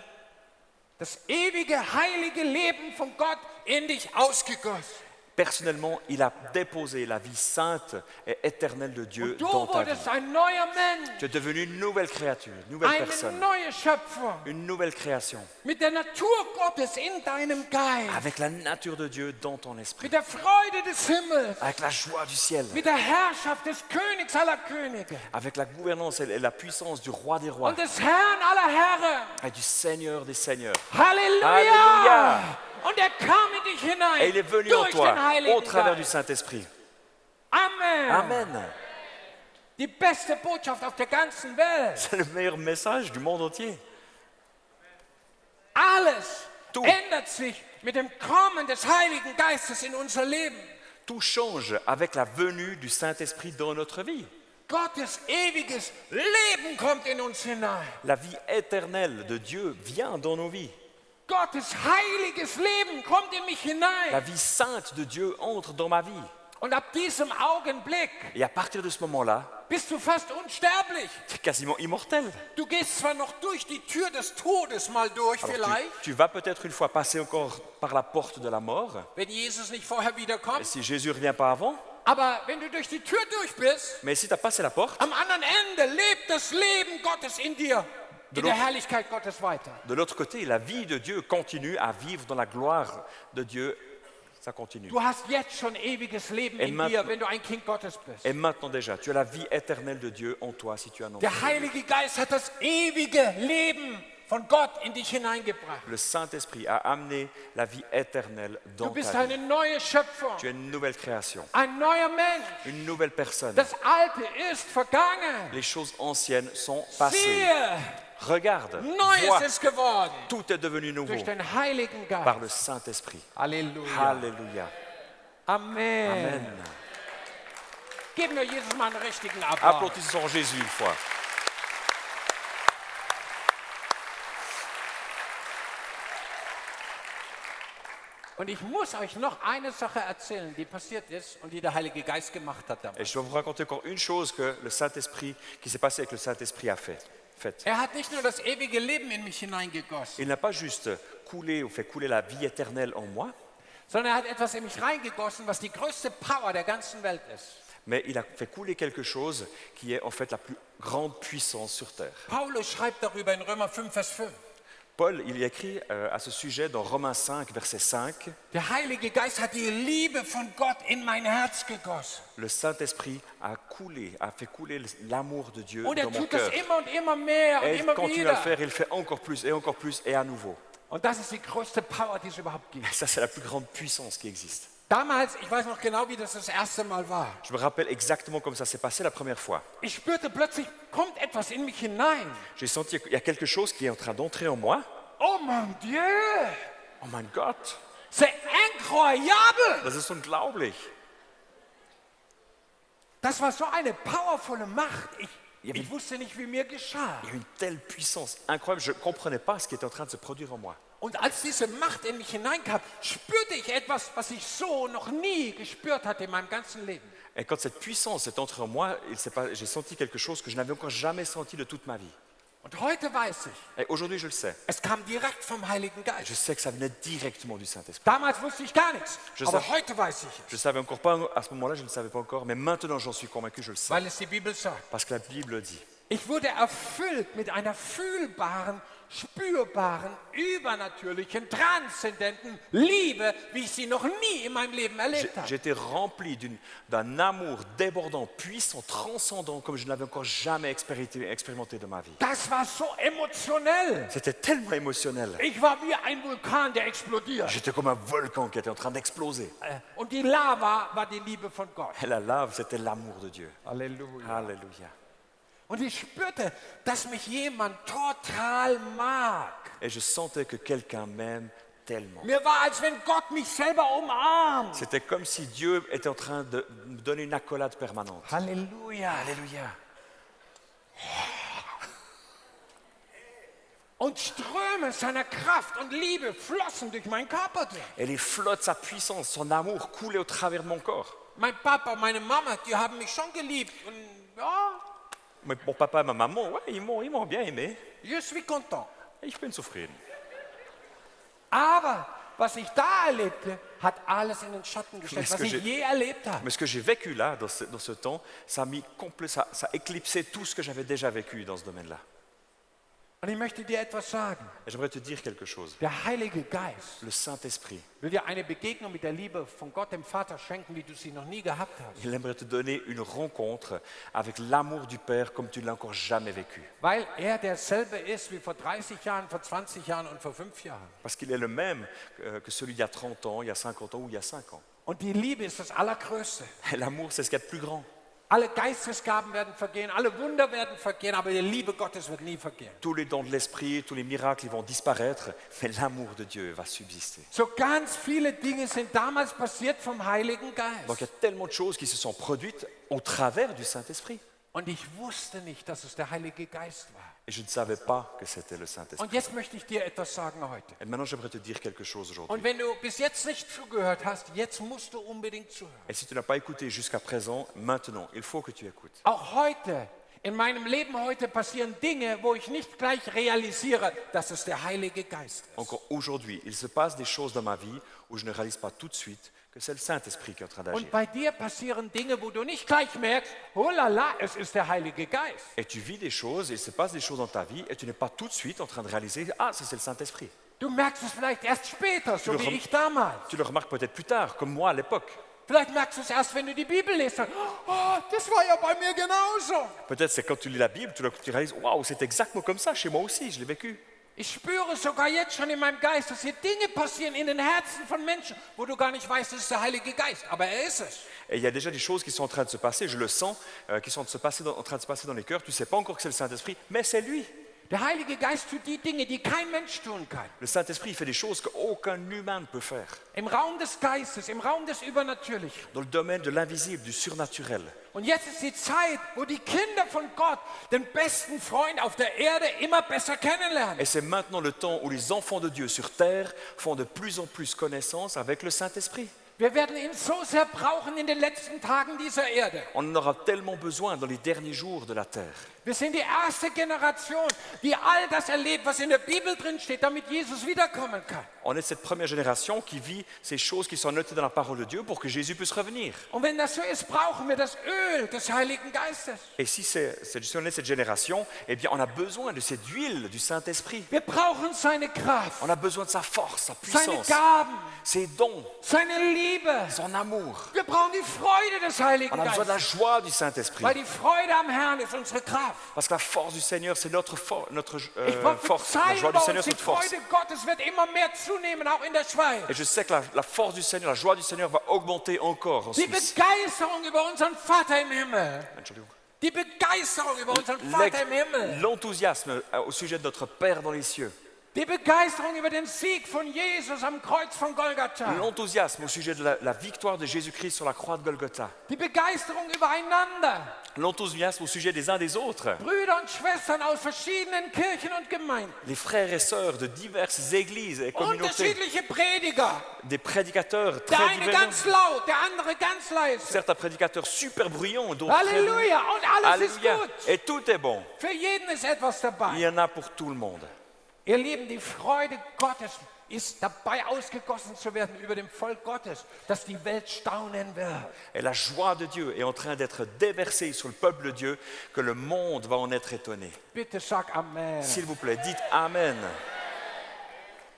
das ewige, heilige Leben von Gott in dich ausgegossen. personnellement, il a déposé la vie sainte et éternelle de Dieu Du dans ta vie. wurdest ein neuer Mensch, Tu es devenu une nouvelle créature, une nouvelle eine personne, neue Schöpfung une nouvelle création, mit der Natur Gottes in deinem Geist, avec la nature de Dieu dans ton esprit, mit der Freude des Himmels, avec la joie du ciel, mit der Herrschaft des Königs aller Könige avec la gouvernance et la puissance du roi des rois und des Herrn aller Herren. et du Seigneur des seigneurs. Halleluja! Halleluja! Und er kam in dich hinein Et il est venu en durch toi den Heiligen au travers du Geist. Saint-Esprit. Amen. Amen. Die beste Botschaft auf der ganzen Welt. C'est le meilleur message du monde entier. Alles Du. ändert sich mit dem Kommen des Heiligen Geistes in unser Leben. Tout change avec la venue du Saint-Esprit dans notre vie. Gottes ewiges Leben kommt in uns hinein. La vie éternelle de Dieu vient dans nos vies. Gottes heiliges Leben kommt in mich La hinein. vie sainte de Dieu entre dans ma vie. Und ab diesem Augenblick Et à partir de ce moment-là, bist du fast unsterblich. tu es quasiment immortel. Du gehst zwar noch durch die Tür des Todes mal durch Alors, vielleicht, tu vas peut-être une fois passer encore par la porte de la mort. wenn Jesus nicht vorher Et wiederkommt. si Jésus ne revient pas avant, Aber wenn du durch die Tür durch bist, mais si tu as passé la porte, am anderen Ende lebt das Leben Gottes in dir, in der Herrlichkeit Gottes weiter. de l'autre côté, la vie de Dieu continue à vivre dans la gloire de Dieu. Ça continue. Du hast jetzt schon ewiges Leben Et in maintenant- dir, wenn du ein Kind Gottes bist. Et maintenant déjà, tu as la vie éternelle de Dieu en toi si tu annonces. Der Heilige Geist hat das ewige Leben von Gott in dich hineingebracht. Le Saint-Esprit a amené la vie éternelle Du dans bist ta vie. eine neue Schöpfung, Tu es une nouvelle création, ein neuer Mensch. une nouvelle personne. Das Alte ist vergangen. Les choses anciennes sont passées. Siehe, Regarde, Neues vois, ist geworden tout est devenu nouveau durch den Heiligen par Geist. le Saint-Esprit. Halleluja. Alléluia. Amen. Amen. Geben wir Jesus mal einen richtigen Applaus. Applaudissons Jésus une fois. Und ich muss euch noch eine Sache erzählen, die passiert ist und die der Heilige Geist gemacht hat damals. Et je dois vous raconter encore une chose que le Saint-Esprit, qui s'est passé avec le Saint-Esprit a fait. Er hat nicht nur das ewige Leben in mich hineingegossen, Il n'a pas juste coulé ou fait couler la vie éternelle en moi, sondern er hat etwas in mich reingegossen, was die größte Power der ganzen Welt ist. mais il a fait couler quelque chose qui est en fait la plus grande puissance sur terre. Paulus schreibt darüber in Römer 5, Vers 5. Paul, il écrit à ce sujet dans Romains 5, verset 5, Der Heilige Geist hat die Liebe von Gott in mein Herz gegossen. le Saint-Esprit a fait couler l'amour de Dieu Und dans mon tut das cœur. immer und immer mehr und Et il immer continue à le wieder. faire, il le fait encore plus et à nouveau. Und das ist die größte Power, die es überhaupt gibt. Et ça, c'est la plus grande puissance qui existe. Damals, ich weiß noch genau, wie das erste Mal war. Je me rappelle exactement comme ça s'est passé la première fois. Ich spürte plötzlich, kommt etwas in mich hinein. J'ai senti qu'il y a quelque chose qui est en train d'entrer en moi. Oh mon Dieu, Oh mein Gott, c'est incroyable. das ist unglaublich. Das war so eine powervolle Macht. Ich wusste nicht, wie mir geschah. Il y a une telle puissance incroyable, je ne comprenais pas ce qui était en train de se produire en moi. Und als diese Macht in mich hineinkam, spürte ich etwas, was ich so noch nie gespürt hatte in meinem ganzen Leben. Et quand cette puissance est entrée en moi, j'ai senti quelque chose que je n'avais encore jamais senti de toute ma vie. Und heute weiß ich, Et aujourd'hui, je le sais. es kam direkt vom Heiligen Je Geist. sais que ça venait directement du Saint-Esprit. Damals wusste ich gar nichts, Je aber sais. heute weiß ich Je es, ne savais encore pas, à ce moment-là, je ne savais pas encore, mais maintenant j'en suis convaincu, je le sais. weil es die Bibel sagt. Parce que la Bible dit. Ich wurde erfüllt mit einer fühlbaren, spürbaren, übernatürlichen, transzendenten Liebe, wie ich sie noch nie in meinem Leben erlebt habe. J'ai été rempli d'un amour débordant, puissant, transcendant, comme je n'avais encore jamais expérimenté de ma vie. Das war so emotionell. C'était tellement émotionnel. Ich war wie ein Vulkan, der explodiert. J'étais comme un volcan qui était en train d'exploser. Und die Lava war die Liebe von Gott. Et la lave, c'était l'amour de Dieu. Halleluja. Alléluia. Und ich spürte, dass mich jemand total mag. Et je sentais que quelqu'un m'aime tellement. Mir war, als wenn Gott mich selber umarmt. C'était comme si Dieu était en train de me donner une accolade permanente. Halleluja. Alléluia. Und Ströme seiner Kraft und Liebe flossen durch meinen Körper durch. Et les flots de sa puissance, son amour coulaient au travers de mon corps. Mein Papa, meine Mama, die haben mich schon geliebt. Und ja, Mais mon papa et ma maman, ouais, ils m'ont bien aimé. je suis content. Ich bin zufrieden. Aber was ich da erlebte, hat alles in den Schatten gestellt, Mais was ce que ich j'ai- je erlebt habe. Mais ce que j'ai vécu là, dans ce temps, ça a éclipsé tout ce que j'avais déjà vécu dans ce domaine-là. Und ich möchte dir etwas sagen. Et j'aimerais te dire quelque chose. Der Heilige Geist Le Saint-Esprit, will dir eine Begegnung mit der Liebe von Gott, dem Vater, schenken, wie du sie noch nie gehabt hast. il aimerait te donner une rencontre avec l'amour du Père comme tu ne l'as encore jamais vécu. Weil derselbe ist wie vor 30 Jahren, vor 20 Jahren und vor 5 Jahren. Parce qu'il est le même que celui d'il y a 30 ans, il y a 50 ans ou il y a 5 ans. Und die Liebe ist das Allergrößte. Et l'amour, c'est ce qu'il y a de plus grand. Alle Geistesgaben werden vergehen, alle Wunder werden vergehen, aber die Liebe Gottes wird nie vergehen. Tous les dons de l'Esprit, tous les miracles, ils vont disparaître, mais l'amour de Dieu va subsister. So ganz viele Dinge sind damals passiert vom Heiligen Donc il y Geist. a tellement de choses qui se sont produites au travers du Saint-Esprit. Und ich wusste nicht, dass es der Heilige Geist war. Et je ne savais pas que c'était le Saint-Esprit. Und jetzt möchte ich dir etwas sagen heute. Et maintenant, j'aimerais te dire quelque chose aujourd'hui. Und wenn du bis jetzt nicht zugehört hast, jetzt musst du unbedingt zuhören. Et si tu n'as pas écouté jusqu'à présent, maintenant, il faut que tu écoutes. Auch heute, in meinem Leben heute passieren Dinge, wo ich nicht gleich realisiere, dass es der Heilige Geist ist. Encore aujourd'hui, il se passe des choses dans ma vie où je ne réalise pas tout de suite que c'est le Saint-Esprit qui est en train d'agir. Und bei dir passieren Dinge, wo du nicht gleich merkst, oh la la, es ist der Heilige Geist. Et tu vis des choses, et il se passe des choses dans ta vie, et tu n'es pas tout de suite en train de réaliser, ah, ça c'est le Saint-Esprit. Du merkst es vielleicht erst später, so Du wie rem- ich damals. Tu le remarques peut-être plus tard, comme moi à l'époque. Vielleicht merkst du es erst, wenn du die Bibel liest. Oh, das war ja bei mir genauso. Peut-être c'est quand tu lis la Bible, tu réalises, waouh, c'est exactement comme ça, chez moi aussi, je l'ai vécu. Ich spüre sogar jetzt schon in meinem Geist, dass hier Dinge passieren in den Herzen von Menschen, wo du gar nicht weißt, das ist der Heilige Geist. Aber er ist es. Et il y a déjà des choses qui sont en train de se passer, je le sens, qui sont en train de se passer dans les cœurs. Tu ne sais pas encore que c'est le Saint-Esprit, mais c'est lui. Der Heilige Geist tut die Dinge, die kein Mensch tun kann. Le Saint-Esprit il fait des choses qu'aucun humain ne peut faire. Im Raum des Geistes, im Raum des Übernatürlichen. Dans le domaine de l'invisible, du surnaturel. Und jetzt ist die Zeit, wo die Kinder von Gott den besten Freund auf der Erde immer besser kennenlernen. Et c'est maintenant le temps où les enfants de Dieu sur terre font de plus en plus connaissance avec le Saint-Esprit. Wir werden ihn so sehr brauchen in den letzten Tagen dieser Erde. On en aura tellement besoin dans les derniers jours de la terre. Wir sind die erste Generation, die all das erlebt, was in der Bibel drin steht, damit Jesus wiederkommen kann. On est cette première génération qui vit ces choses qui sont notées dans la parole de Dieu pour que Jésus puisse revenir. Und wenn das so ist, brauchen wir das Öl des Heiligen Geistes. Et si on est cette génération, eh bien on a besoin de cette huile du Saint-Esprit. Wir brauchen seine Kraft, On a besoin de sa force, sa seine puissance, Gaben, ses dons, seine Liebe. son amour. Wir brauchen die Freude des Heiligen On a besoin de la Geistes, joie du Saint-Esprit. weil die Freude am Herrn ist unsere Kraft. Parce que la force du Seigneur, c'est notre force. Ich Force. La prophezeie joie über du Seigneur, uns, c'est die notre force. Freude Gottes wird immer mehr zunehmen, auch in der Schweiz. Et je sais que la force du Seigneur, la joie du Seigneur va augmenter encore en Die Suisse. Begeisterung über unseren Vater im Himmel. Entschuldigung. Die Begeisterung über unseren Vater im Himmel. L'enthousiasme au sujet de notre Père dans les cieux. Die Begeisterung über den Sieg von Jesus am Kreuz von Golgatha. L'enthousiasme au sujet de la victoire de Jésus-Christ sur la croix de Golgotha. Die Begeisterung übereinander. L'enthousiasme au sujet des uns des autres. Brüder und Schwestern aus verschiedenen Kirchen und Gemeinden. Les frères et sœurs de diverses églises et communautés. Unterschiedliche Prediger. Des prédicateurs Der très eine différents. ganz laut, der andere ganz leise. Certains prédicateurs super bruyants, d'autres très doux. Halleluja. Und alles ist Alléluia. gut. Et tout est bon. Für jeden ist etwas Il dabei. y en a pour tout le monde. Ihr Lieben, die Freude Gottes ist dabei ausgegossen zu werden über dem Volk Gottes, dass die Welt staunen wird. Et la joie de Dieu est en train d'être déversée sur le peuple de Dieu, que le monde va en être étonné. Bitte sag Amen. S'il vous plaît, dites Amen.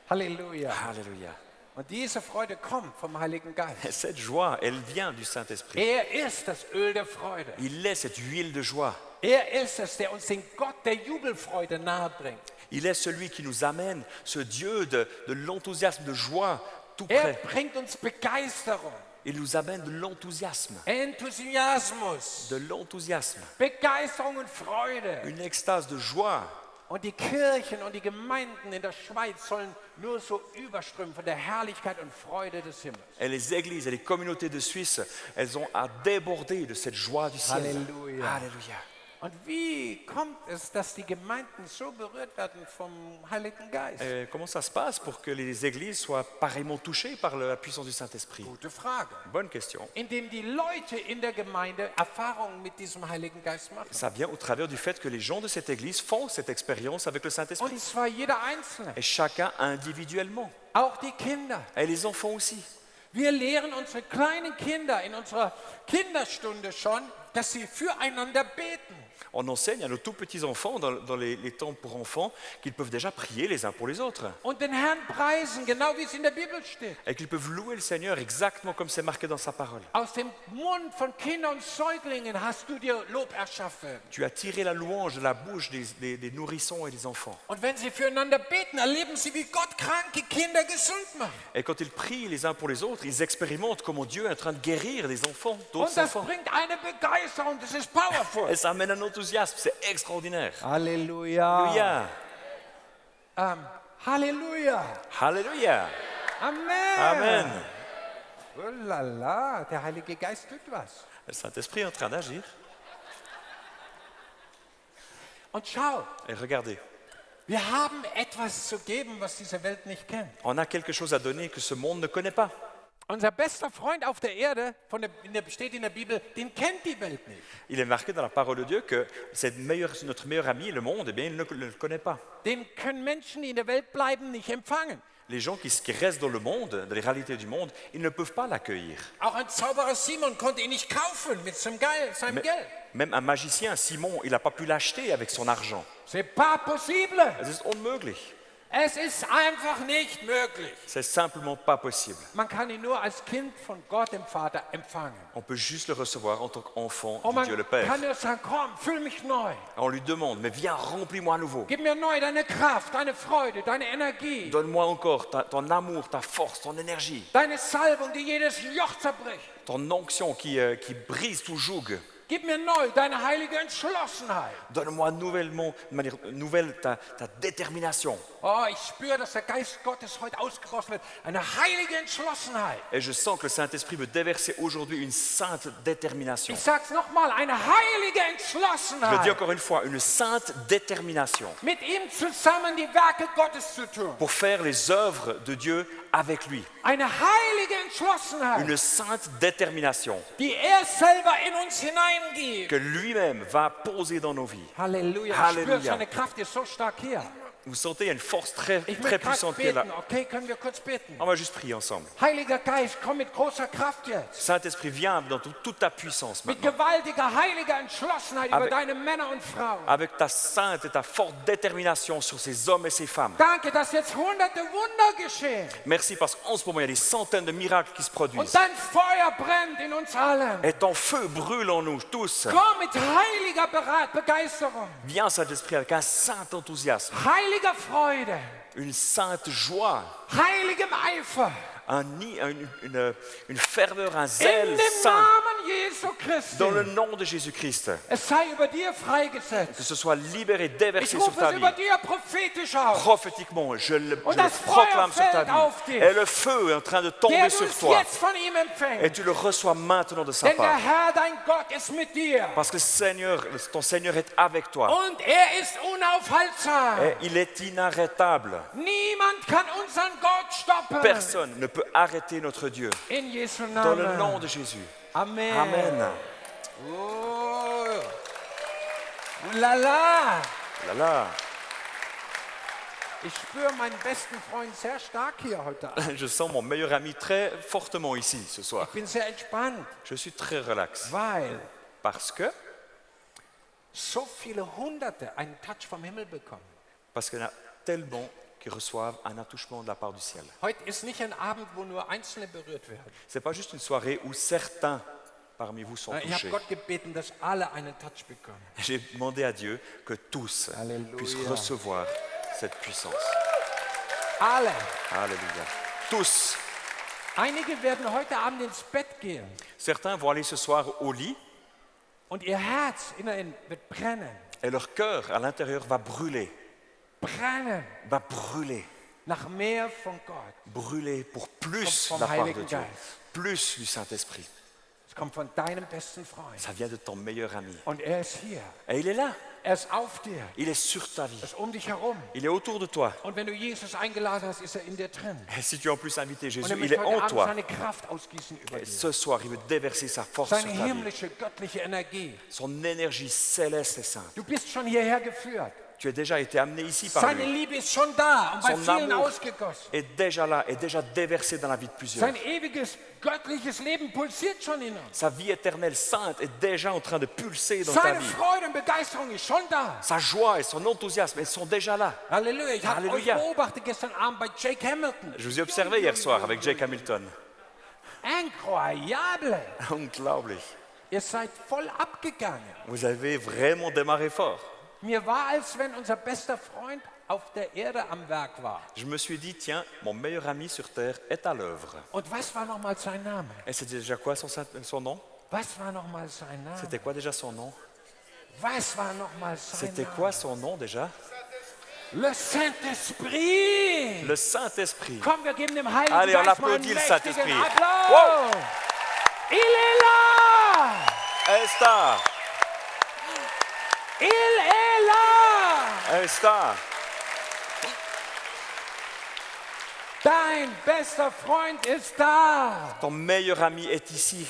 Halleluja. Alléluia. Und diese Freude kommt vom Heiligen Geist. Et cette joie, elle vient du Saint-Esprit. Er ist das Öl der Freude. Il est cette huile de joie. Er ist es, der uns den Gott der Jubelfreude nahebringt. Il est celui qui nous amène, ce Dieu de l'enthousiasme, de joie, tout Er près. bringt uns Begeisterung, Il nous amène de l'enthousiasme. Enthusiasmus, De l'enthousiasme. Begeisterung und Freude. Une extase de joie. Und die Kirchen und die Gemeinden in der Schweiz sollen nur so überströmen von der Herrlichkeit und Freude des Himmels. Et les églises et les communautés de Suisse, elles ont à déborder de cette joie du ciel. Alléluia. Alléluia. Und wie kommt es, dass die Gemeinden so berührt werden vom Heiligen Geist? Et comment ça se passe pour que les églises soient pareillement touchées par la puissance du Saint-Esprit? Gute Frage. Bonne question. Indem die Leute in der Gemeinde Erfahrungen mit diesem Heiligen Geist machen. Ça vient au travers du fait que les gens de cette église font cette expérience avec le Saint-Esprit. Und zwar jeder Einzelne, Et chacun individuellement. auch die Kinder. Et les enfants aussi. Wir lehren unsere kleinen Kinder in unserer Kinderstunde schon, dass sie füreinander beten. On enseigne à nos tout petits enfants dans les temps pour enfants qu'ils peuvent déjà prier les uns pour les autres. Und den Herrn preisen, genau wie es in der Bibel steht. Et qu'ils peuvent louer le Seigneur exactement comme c'est marqué dans sa parole. Aus dem Mund von Kindern und Säuglingen hast du dir Lob erschaffen. Tu as tiré la louange de la bouche des nourrissons et des enfants. Und wenn sie füreinander beten, erleben sie, wie Gott kranke Kinder gesund macht. Et quand ils prient les uns pour les autres, ils expérimentent comment Dieu est en train de guérir des enfants, Und d'autres das enfants. bringt eine Begeisterung, das ist powerful. Et ça amène un enthousiasme, c'est extraordinaire. Halleluja. Alléluia. Halleluja. Alléluia. Amen. Amen. Oh la la, der Heilige Geist tut was. Le Saint-Esprit est en train d'agir. Und schau, Et regardez, wir haben etwas zu geben, was diese Welt nicht kennt. on a quelque chose à donner que ce monde ne connaît pas. Unser bester Freund auf der Erde, steht in der Bibel, den kennt die Welt nicht. Il est marqué dans la parole de Dieu que notre meilleur ami, le monde, eh bien, il ne le connaît pas. Den können Menschen, die in der Welt bleiben, nicht empfangen. Les gens qui restent dans le monde, dans les réalités du monde, ils ne peuvent pas l'accueillir. Auch ein Zauberer Simon konnte ihn nicht kaufen mit seinem Geld. Même un magicien, Simon, il n'a pas pu l'acheter avec son argent. C'est pas possible. Es ist unmöglich. Es ist einfach nicht möglich. C'est simplement pas possible. Man kann ihn nur als Kind von Gott, dem Vater, empfangen. On peut juste le recevoir en tant qu'enfant Und de man Dieu le Père. kann nur sagen, komm, füll mich neu. On lui demande, mais viens, remplis-moi à nouveau. Gib mir neu deine Kraft, deine Freude, deine Energie, Donne-moi encore ton amour, ta force, ton énergie, deine Salbung, die jedes Joch zerbricht. ton onction qui brise tout joug. Gib mir neu deine heilige Entschlossenheit. Donne-moi nouvellement, de manière nouvelle ta détermination. Oh, ich spüre, dass der Geist Gottes heute ausgegossen wird. Eine heilige Entschlossenheit. Et je sens que le Saint-Esprit veut déverser aujourd'hui une sainte détermination. Ich sag's nochmal, eine heilige Je le dis Entschlossenheit. encore une fois, une sainte détermination Mit ihm zusammen die Werke Gottes zu tun. pour faire les œuvres de Dieu avec lui. Eine heilige Entschlossenheit, Une sainte détermination die er selber in uns hineingibt. que lui-même va poser dans nos vies. Halleluja. Ich Halleluja. spüre, seine Kraft ist so stark hier. Vous sentez, il y a une force très, Ich très möchte gerade puissante qui est là. beten, okay? Können wir kurz beten? On va juste prier ensemble. Heiliger Geist, komm mit großer Kraft jetzt. Saint-Esprit, viens dans toute ta puissance Mit maintenant. gewaltiger, heiliger Entschlossenheit über Avec- deine Männer und Frauen. Avec ta sainte et ta forte détermination sur ces hommes et ces femmes. Danke, dass jetzt hunderte Wunder geschehen. Merci parce qu'en ce moment, il y a des centaines de miracles qui se Und produisent. dein Feuer brennt in uns allen. Et ton feu brûle en nous tous. Komm mit heiliger Begeisterung, Viens, Saint-Esprit, avec un saint enthousiasme, heiliger Freude, une sainte joie, heiligem Eifer. une ferveur, un In zèle dem saint Namen Jesu Christi. dans le nom de Jésus-Christ. Es sei über dir Que freigesetzt. ce soit libéré, Ich déversé sur rufe ta es über vie. dir prophetisch aus. Prophétiquement, je le das proclame sur Feuer ta fällt auf vie. dich. Et le feu est en train de Der tomber du sur es toi. jetzt von ihm Et empfängst. tu le reçois maintenant de sa Denn der part. Herr, dein Gott, ist mit dir. Parce que Seigneur, ton Seigneur est avec toi. Und er ist unaufhaltsam. Et il est inarrêtable. Niemand kann unseren Gott stoppen. Personne ne peut arrêter notre Dieu. In Jesu Dans le Namen. nom de Jésus. Amen. Amen. Oh. Lala. Là, Ich spüre meinen besten Freund sehr stark hier heute Abend. je sens mon meilleur ami très fortement ici ce soir. Ich bin sehr entspannt, Je suis très relax. weil Parce que so viele Hunderte einen Touch vom Himmel bekommen. qu'il y en a tellement qui reçoivent un attouchement de la part du ciel. Heute ist nicht ein Abend, wo nur Einzelne berührt werden. Ce n'est pas juste une soirée où certains parmi vous sont Ich habe touchés. Gott gebeten, dass alle einen Touch bekommen. J'ai demandé à Dieu que tous Alléluia. puissent recevoir cette puissance. Alle. Alléluia. Tous. Einige werden heute Abend ins Bett gehen Certains vont aller ce soir au lit und ihr Herz innen wird brennen. et leur cœur à l'intérieur va brûler. Brennen Va brûler. nach mehr von Gott. Brûler pour plus Vom de la part de Heiligen Dieu. Geist. Plus du Saint-Esprit. Es kommt von deinem besten Freund. Ça vient de ton meilleur ami. Und er ist hier. Et il est là. Er ist auf dir. Il est sur ta vie. Er ist um dich herum. Il est autour de toi. Und wenn du Jesus eingeladen hast, ist er in dir drin. Et si tu as en plus invité Und Jésus, er il möchte est heute en Abend toi. seine Kraft ausgießen über Et dir. ce soir, il veut déverser sa force Seine sur ta vie. himmlische, göttliche Energie. Son énergie céleste et sainte. Du bist schon hierher geführt. Tu as déjà été amené ici par Seine lui. Liebe ist schon da und bei Son vielen amour ausgegossen. est déjà là, est déjà déversé dans la vie de plusieurs. Sein ewiges, göttliches Leben pulsiert schon in uns. Sa vie éternelle sainte est déjà en train de pulser dans ta Seine vie. Freude und Begeisterung ist schon da. Sa joie et son enthousiasme, elles sont déjà là. Halleluja. Ich habe euch Halleluja. beobachtet gestern Abend bei Jake Hamilton. Je vous ai observé hier soir avec Jake Hamilton. Incroyable. Unglaublich. Ihr seid voll abgegangen. Vous avez vraiment démarré fort. Mir war, als wenn unser bester Freund auf der Erde am Werk war. Je me suis dit, tiens, mon meilleur ami sur terre est à l'œuvre. Und was war nochmal sein Name? Et c'était déjà quoi son nom? Was war nochmal sein Name? C'était quoi déjà son nom? Was war nochmal sein C'était Name? quoi son nom déjà? Le Saint-Esprit. Le Saint-Esprit. Komm, wir geben dem Heiligen Allez, on Geist mal einen applaudit le mächtigen Saint-Esprit. Applaus. Wow. Il est là. Esta, Il est là. Esta. Dein bester Freund ist da. Ton meilleur ami est ici.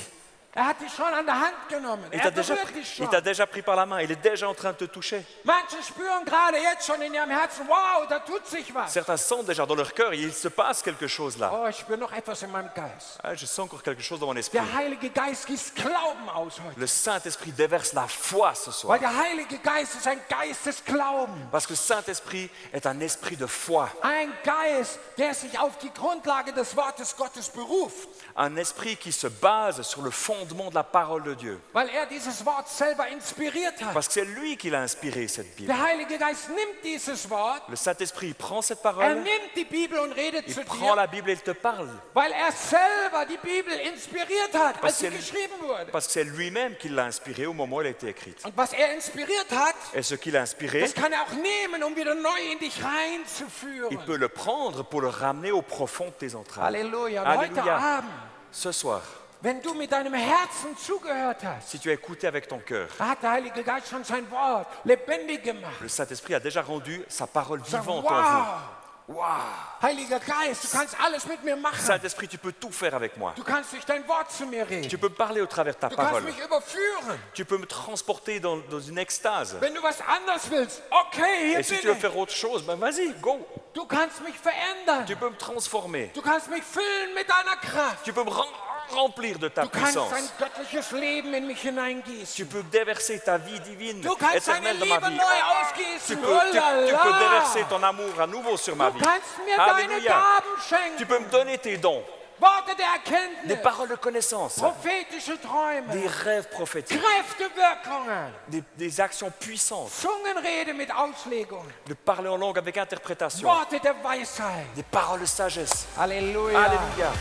Er hat dich schon an der Hand genommen. Il Er t'a déjà, berührt dich il schon. t'a déjà pris par la main. Il est déjà en train de te toucher. Manche spüren gerade jetzt schon in ihrem Herzen, wow, da tut sich was. Certains sentent déjà dans leur cœur, il se passe quelque chose là. Oh, ich spüre noch etwas in meinem Geist. Ah, je sens encore quelque chose dans mon esprit. Der Heilige Geist gießt Glauben aus heute. Le Saint-Esprit déverse la foi ce soir. Weil der Heilige Geist ist ein Geist des Glaubens. Parce que le Saint-Esprit est un esprit de foi. Ein Geist, der sich auf die Grundlage des Wortes Gottes beruft. Un esprit qui se base sur le fondement de la parole de Dieu. Weil er dieses Wort selber inspiriert hat. Parce que c'est lui qui l'a inspiré, cette Bible. Der Heilige Geist nimmt dieses Wort, Le Saint-Esprit il prend cette er parole, nimmt die Bibel und redet il zu prend dir, la Bible et il te parle. weil er selber die Bibel inspiriert hat, als sie Parce que- geschrieben wurde. Parce que c'est lui-même qui l'a inspiré au moment où elle a été écrite. Und was er inspiriert hat, Et ce qu'il a inspiré, das kann er auch nehmen, um wieder neu in dich il reinzuführen. peut le prendre pour le ramener au profond de tes entrailles. Halleluja. Und heute Alléluia. Abend, Ce soir, wenn du mit deinem Herzen zugehört hast, si tu as écouté avec ton cœur, da hat der Heilige Geist schon sein Wort lebendig gemacht. le Saint-Esprit a déjà rendu sa parole Sag, vivante en vous. wow, Waouh! Heiliger Geist, du kannst alles mit mir machen. Saint-Esprit, tu peux tout faire avec moi. Du kannst durch dein Wort zu mir reden. Tu peux me parler au travers de ta Du kannst parole. mich überführen. Tu peux me transporter dans une extase. Wenn du was anders willst, okay, hier Et si tu bin veux ich. faire autre chose, ben vas-y, go. Du kannst mich verändern. Tu peux me transformer. Du kannst mich füllen mit deiner Kraft. Tu peux me remplir de ta Du kannst puissance. ein göttliches Leben in mich hineingießen. Tu peux déverser ta vie divine, Du kannst deine éternelle dans ma Liebe vie. neu Tu ausgießen. peux, tu peux Ulala. déverser ton amour à nouveau sur ma Du vie. kannst mir deine Alléluia. Gaben Tu schenken. peux me donner tes dons, Worte der des Erkenntnis. paroles de connaissance, Prophetische des Träume. rêves prophétiques, Kräftewirkungen. des actions puissantes, Zungenrede mit Auslegung. de parler en langue avec interprétation, Worte der Weisheit. des paroles de sagesse. Halleluja. Alléluia.